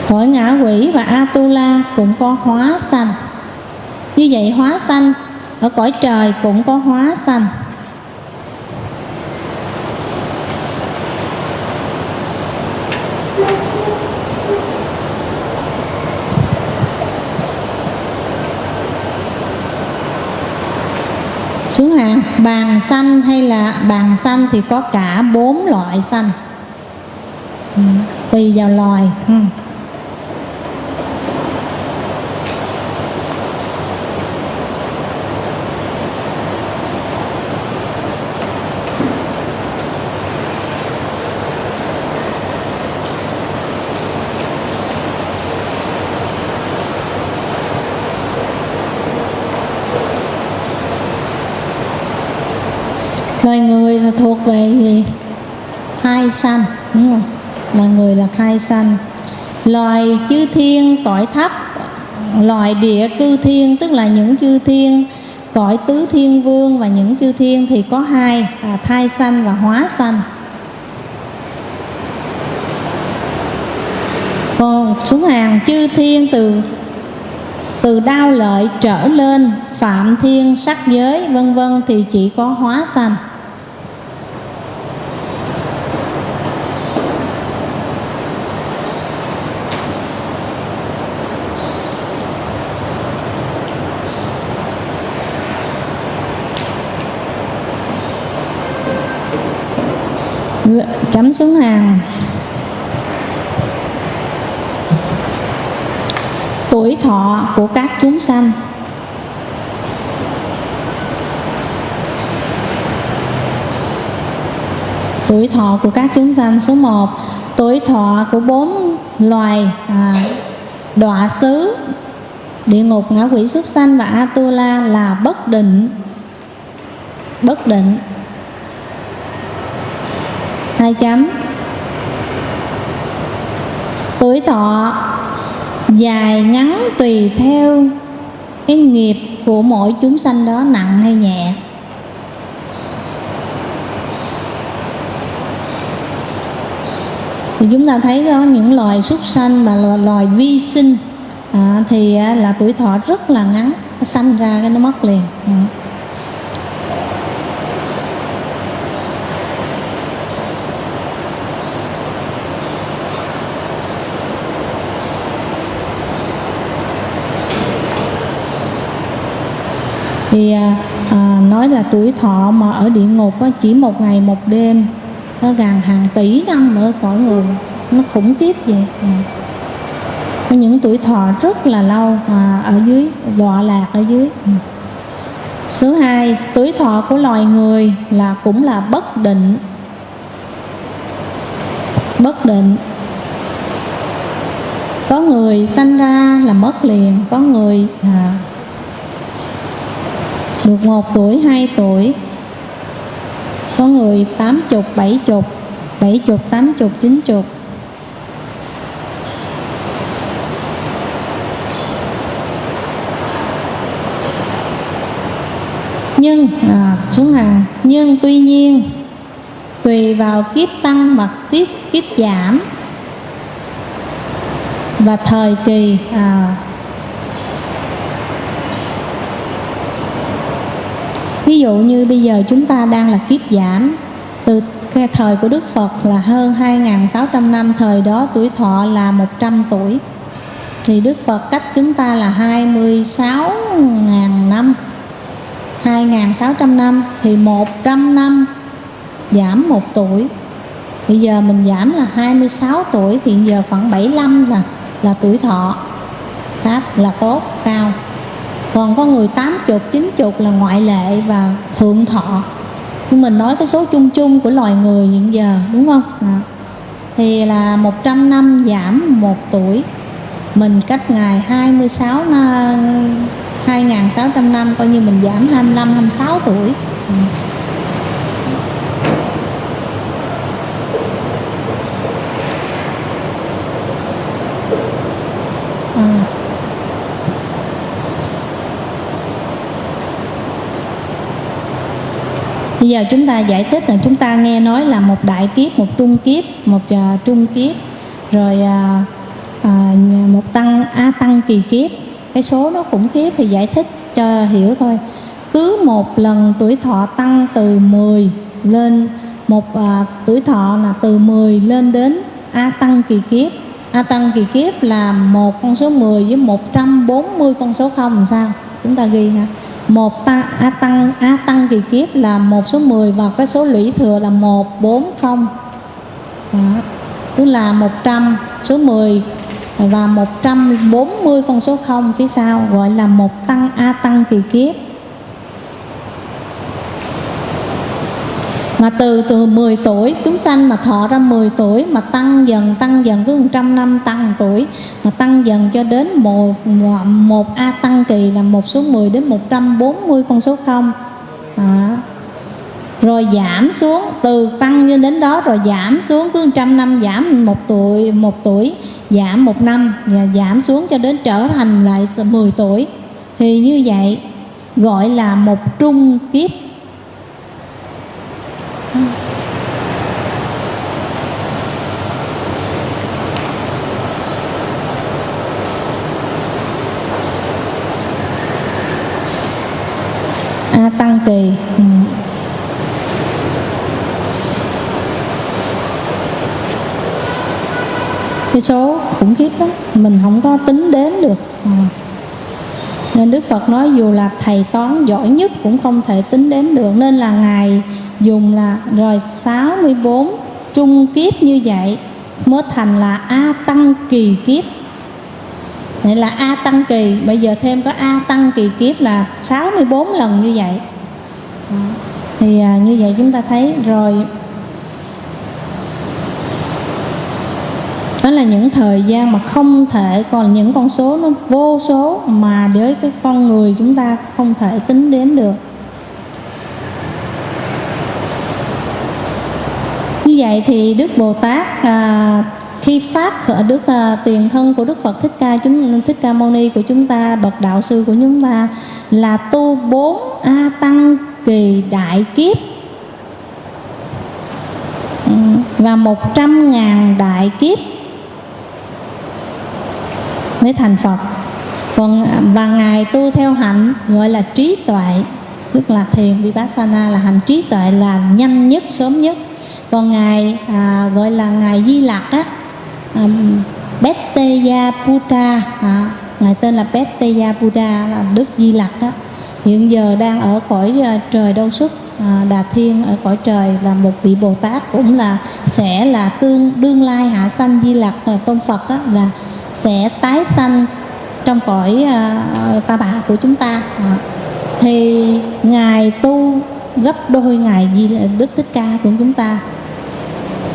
Cõi ngã quỷ và Atula cũng có hóa sanh. Như vậy hóa sanh ở cõi trời cũng có hóa sanh. Xuống hàng bàn sanh hay là bàn sanh thì có cả 4 loại sanh, tùy vào loài. Loài người là thuộc về gì? Thai sanh, đúng không? Loài người là thai sanh. Loài chư thiên cõi thấp, loài địa cư thiên, tức là những chư thiên cõi tứ thiên vương và những chư thiên thì có 2, thai sanh và hóa sanh. Còn xuống hàng chư thiên từ đao lợi trở lên, phạm thiên, sắc giới vân vân thì chỉ có hóa sanh. Chấm xuống hàng. Tuổi thọ của các chúng sanh. Tuổi thọ của các chúng sanh. Số 1, tuổi thọ của 4 loài đọa xứ Địa ngục, ngạ quỷ, súc sanh và Atula là bất định. Bất định. 2 chấm. Tuổi thọ dài ngắn tùy theo cái nghiệp của mỗi chúng sanh đó nặng hay nhẹ. Thì chúng ta thấy có những loài súc sanh và loài vi sinh thì là tuổi thọ rất là ngắn, nó sanh ra cái nó mất liền. Thì nói là tuổi thọ mà ở địa ngục chỉ 1 ngày 1 đêm, nó gần hàng tỷ năm ở cõi người, nó khủng khiếp vậy. Có những tuổi thọ rất là lâu mà ở dưới, đọa lạc ở dưới. Số 2, tuổi thọ của loài người là cũng là bất định. Bất định. Có người sanh ra là mất liền, có người được 1 tuổi, 2 tuổi, có người 80, 70, 70, 80, 90. Nhưng xuống hàng, nhưng tuy nhiên tùy vào kiếp tăng hoặc kiếp giảm và thời kỳ ví dụ như bây giờ chúng ta đang là kiếp giảm. Từ cái thời của Đức Phật là hơn 2.600 năm, thời đó tuổi thọ là 100 tuổi. Thì Đức Phật cách chúng ta là 26.000 năm, 2.600 năm, thì 100 năm giảm 1 tuổi. Bây giờ mình giảm là 26 tuổi, thì giờ khoảng 75 là tuổi thọ là tốt, cao. Còn có người 80, 90 là ngoại lệ và thượng thọ. Nhưng mình nói cái số chung chung của loài người hiện giờ, đúng không? Thì là 100 năm giảm 1 tuổi. Mình cách Ngài 2.600 năm, coi như mình giảm 25, 26 tuổi. Bây giờ chúng ta giải thích là chúng ta nghe nói là một đại kiếp, một trung kiếp, một trung kiếp, rồi một tăng kỳ kiếp. Cái số nó khủng khiếp thì giải thích cho hiểu thôi. Cứ một lần tuổi thọ tăng từ 10 lên tuổi thọ là từ 10 lên đến A tăng kỳ kiếp. A tăng kỳ kiếp là một con số 10 với 140 con số không, làm sao? Chúng ta ghi ha. A tăng kỳ kiếp là một số 10 và cái số lũy thừa là 140. Đó. Tức là 100 số 10 và 140 con số không phía sau, gọi là một A tăng kỳ kiếp. Mà từ 10 tuổi chúng sanh mà thọ ra 10 tuổi mà tăng dần cứ 100 năm tăng 1 tuổi, mà tăng dần cho đến một A tăng kỳ là một số 10 đến 140 con số không. Rồi giảm xuống, từ tăng như đến đó rồi giảm xuống, cứ 100 năm giảm 1 tuổi, giảm 1 năm và giảm xuống cho đến trở thành lại 10 tuổi. Thì như vậy gọi là một trung kiếp. A tăng kỳ. Cái số khủng khiếp đó mình không có tính đến được. Nên Đức Phật nói dù là thầy toán giỏi nhất cũng không thể tính đến được. Nên là Ngài dùng là rồi 64 trung kiếp như vậy mới thành là A tăng kỳ kiếp. Vậy là A tăng kỳ, bây giờ thêm có A tăng kỳ kiếp là 64 lần như vậy. Thì như vậy chúng ta thấy rồi. Đó là những thời gian mà không thể, còn những con số nó vô số mà với cái con người chúng ta không thể tính đến được. Như vậy thì Đức Bồ Tát khi phát khởi tiền thân của Đức Phật Thích Ca Mâu Ni của chúng ta, bậc đạo sư của chúng ta, là tu 4 A Tăng kỳ đại kiếp và 100.000 đại kiếp mới thành Phật. Và Ngài tu theo hạnh gọi là trí tuệ, tức là thiền Vipassana, là hành trí tuệ là nhanh nhất, sớm nhất. Còn Ngài gọi là Ngài Di Lặc á, Betteya Buddha, Ngài tên là Betteya Buddha, là Đức Di Lặc á, hiện giờ đang ở cõi trời Đâu Xuất, Đà Thiên, ở cõi trời, là một vị Bồ Tát, cũng là sẽ là đương lai hạ sanh. Di Lặc tôn Phật á, là sẽ tái sanh trong cõi Ta Bà của chúng ta. Thì Ngài tu gấp đôi Ngài Đức Thích Ca của chúng ta.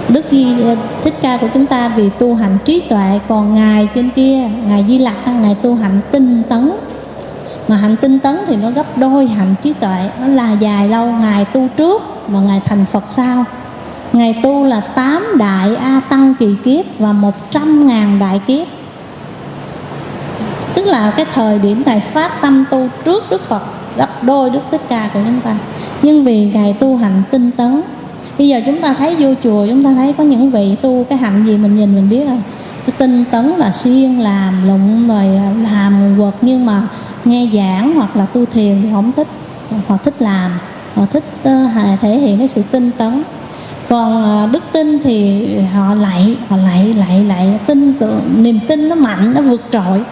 Đức Thích Ca của chúng ta vì tu hành trí tuệ, còn Ngài trên kia, Ngài Di Lặc, Ngài tu hạnh tinh tấn. Mà hạnh tinh tấn thì nó gấp đôi hạnh trí tuệ, nó là dài lâu. Ngài tu trước mà Ngài thành Phật sau. Ngài tu là 8 đại A Tăng kỳ kiếp và 100.000 đại kiếp. Tức là cái thời điểm Ngài phát tâm tu trước Đức Phật gấp đôi Đức Thích Ca của chúng ta. Nhưng vì Ngài tu hành tinh tấn. Bây giờ chúng ta thấy vô chùa, chúng ta thấy có những vị tu cái hạnh gì mình nhìn mình biết rồi. Cái tinh tấn là siêng làm, lụng rồi làm quật, nhưng mà nghe giảng hoặc là tu thiền thì không thích. Họ thích làm, họ thích thể hiện cái sự tinh tấn. Còn đức tin thì họ lạy, tin tưởng, niềm tin nó mạnh, nó vượt trội.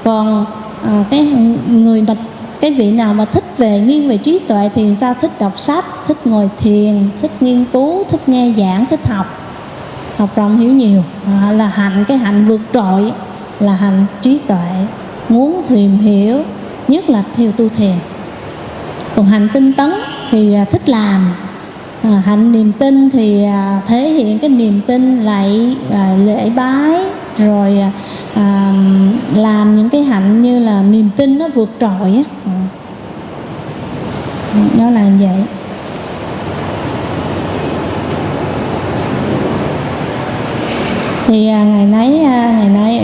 Còn cái vị nào mà thích nghiêng về trí tuệ thì sao? Thích đọc sách, thích ngồi thiền, thích nghiên cứu, thích nghe giảng, thích học rộng hiểu nhiều, là cái hạnh vượt trội, là hạnh trí tuệ, muốn tìm hiểu, nhất là theo tu thiền. Còn hạnh tinh tấn thì thích làm. Hạnh niềm tin thì thể hiện cái niềm tin, lễ bái, rồi làm những cái hạnh như là niềm tin nó vượt trội á. Nó là như vậy. Thì ngày nay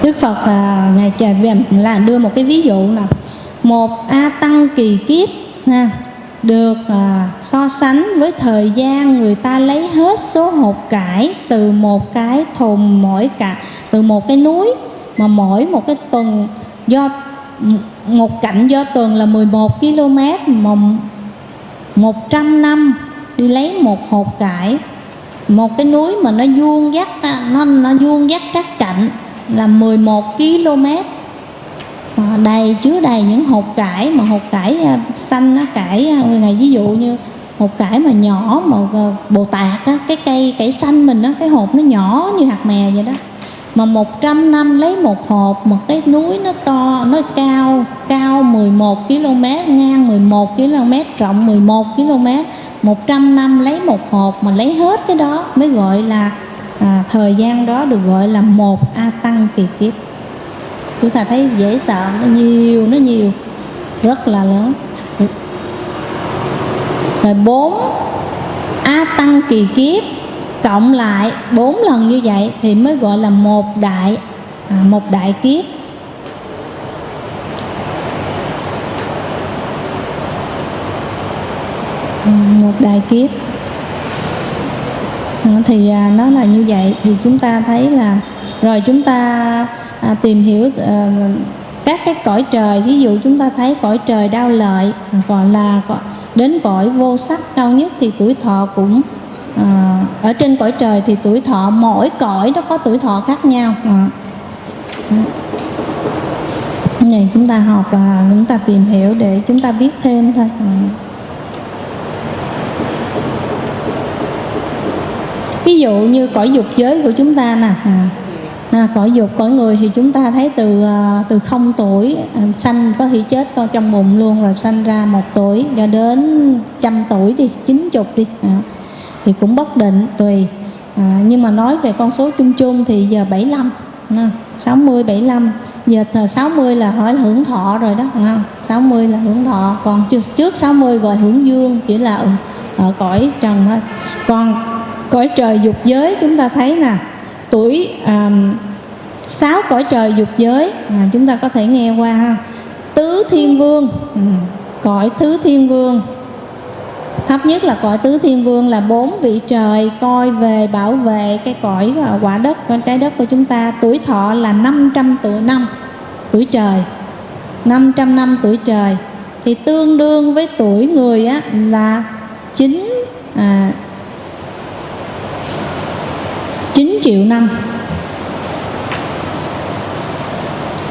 Đức Phật Ngài trời là đưa một cái ví dụ là một A Tăng kỳ kiếp được so sánh với thời gian người ta lấy hết số hột cải từ một cái thùng từ một cái núi, mà mỗi một cái tuần do một cạnh do tuần là 11 km, mà 100 năm đi lấy một hột cải. Một cái núi mà nó vuông vắt, nó vuông vắt các cạnh là 11 km, chứa đầy những hột cải, mà hột cải xanh, cải ngày ví dụ như hột cải mà nhỏ mà Bồ Tát á, cái cây cải xanh mình đó, cái hột nó nhỏ như hạt mè vậy đó, mà 100 năm lấy một hộp. Một cái núi nó to, nó cao 11 km, ngang 11 km, rộng 11 km, 100 năm lấy một hộp, mà lấy hết cái đó mới gọi là thời gian đó được gọi là một A Tăng kỳ kiếp. Chúng ta thấy dễ sợ, nó nhiều rất là lớn. Rồi 4 A Tăng kỳ kiếp cộng lại 4 lần như vậy thì mới gọi là một đại kiếp. Một đại kiếp thì nó là như vậy. Thì chúng ta thấy là rồi chúng ta tìm hiểu các cái cõi trời. Ví dụ chúng ta thấy cõi trời Đao Lợi, gọi là đến cõi vô sắc cao nhất, thì tuổi thọ cũng ở trên cõi trời thì tuổi thọ mỗi cõi nó có tuổi thọ khác nhau. Này chúng ta học và chúng ta tìm hiểu để chúng ta biết thêm thôi. Ví dụ như cõi dục giới của chúng ta nè, Cõi dục, cõi người thì chúng ta thấy từ 0 tuổi sanh, có khi chết con trong bụng luôn, rồi sanh ra 1 tuổi cho đến 100 tuổi đi, 90 đi, thì cũng bất định tùy. Nhưng mà nói về con số chung chung thì giờ 75, 60, 75. Giờ 60 là hỏi hưởng thọ rồi đó, 60 là hưởng thọ. Còn trước 60 gọi hưởng dương, chỉ là ở cõi trần thôi. Còn cõi trời dục giới chúng ta thấy nè, tuổi 6 cõi trời dục giới chúng ta có thể nghe qua ha. Tứ Thiên Vương, cõi Tứ Thiên Vương thấp nhất là cõi Tứ Thiên Vương là 4 vị trời coi về bảo vệ cái cõi quả đất, con trái đất của chúng ta. Tuổi thọ là 500 năm tuổi trời, 500 năm tuổi trời, thì tương đương với tuổi người là 9 triệu năm.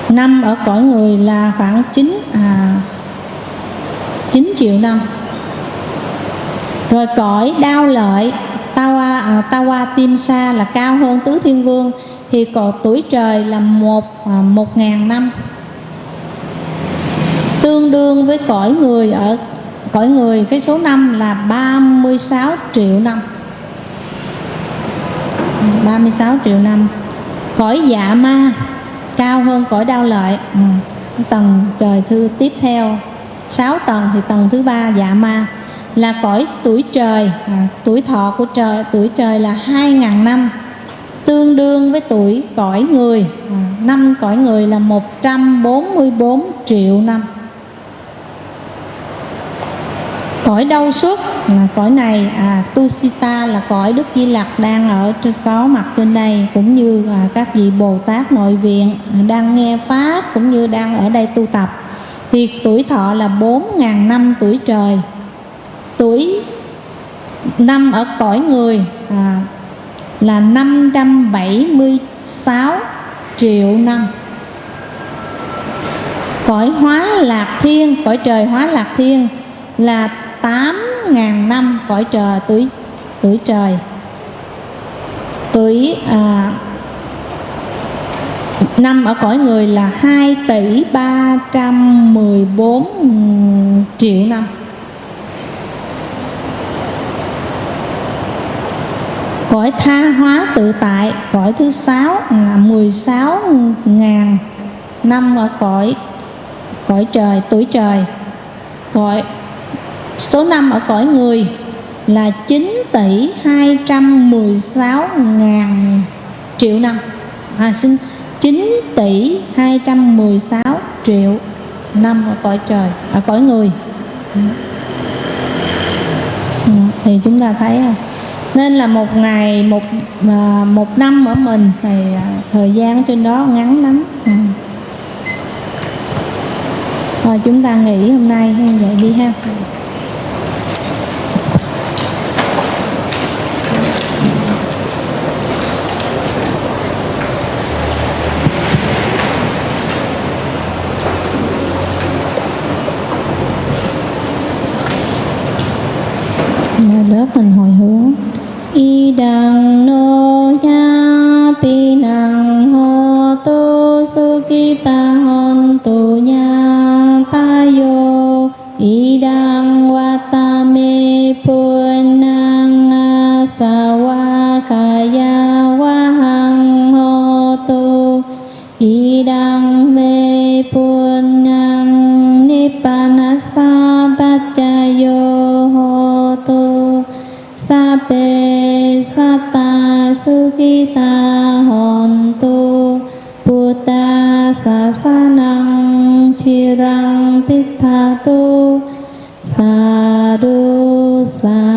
Năm ở cõi người là khoảng 9 triệu năm. Rồi cõi Đao Lợi, Tawa Timsa là cao hơn Tứ Thiên Vương, thì cõi tuổi trời là 1.000 năm, tương đương với cõi người. Ở cõi người cái số năm là 36 triệu năm, 36 triệu năm. Cõi Dạ Ma cao hơn cõi Đao Lợi, tầng trời tiếp theo 6 tầng, thì tầng thứ 3 Dạ Ma là cõi tuổi trời. Tuổi thọ của tuổi trời là 2.000 năm, tương đương với tuổi cõi người. Năm cõi người là 144 triệu năm. Cõi Đâu Xuất, cõi này Tusita là cõi Đức Di Lặc đang có mặt trên đây, cũng như các vị Bồ Tát nội viện đang nghe pháp, cũng như đang ở đây tu tập. Thì tuổi thọ là 4.000 năm tuổi trời. Tuổi năm ở cõi người là 576 triệu năm. Cõi Hóa Lạc Thiên, cõi trời Hóa Lạc Thiên là 8.000 năm cõi trời, tuổi trời. Tuổi năm ở cõi người là 2 tỷ 314 triệu năm. Cõi Tha Hóa Tự Tại, cõi thứ 6 là 16.000 năm ở cõi trời, tuổi trời. Cõi số năm ở cõi người là 9 tỷ 216 ngàn triệu năm. 9 tỷ 216 triệu năm ở cõi trời, ở cõi người. Thì chúng ta thấy không? Nên là một ngày, một năm ở mình thì thời gian trên đó ngắn lắm. Thôi chúng ta nghỉ hôm nay vậy đi ha. Lớp mình hồi hướng. Y đằng nô nha ti năng hô tu sukita hon tu nha tayo. Y đằng watame punang asawa khaya wahang hô tu. Y đằng me punang nippanasa pachayo hô tu. Sape sata sukita hontu Buddha sasanang chirang tithatu. Sadhu sadhu.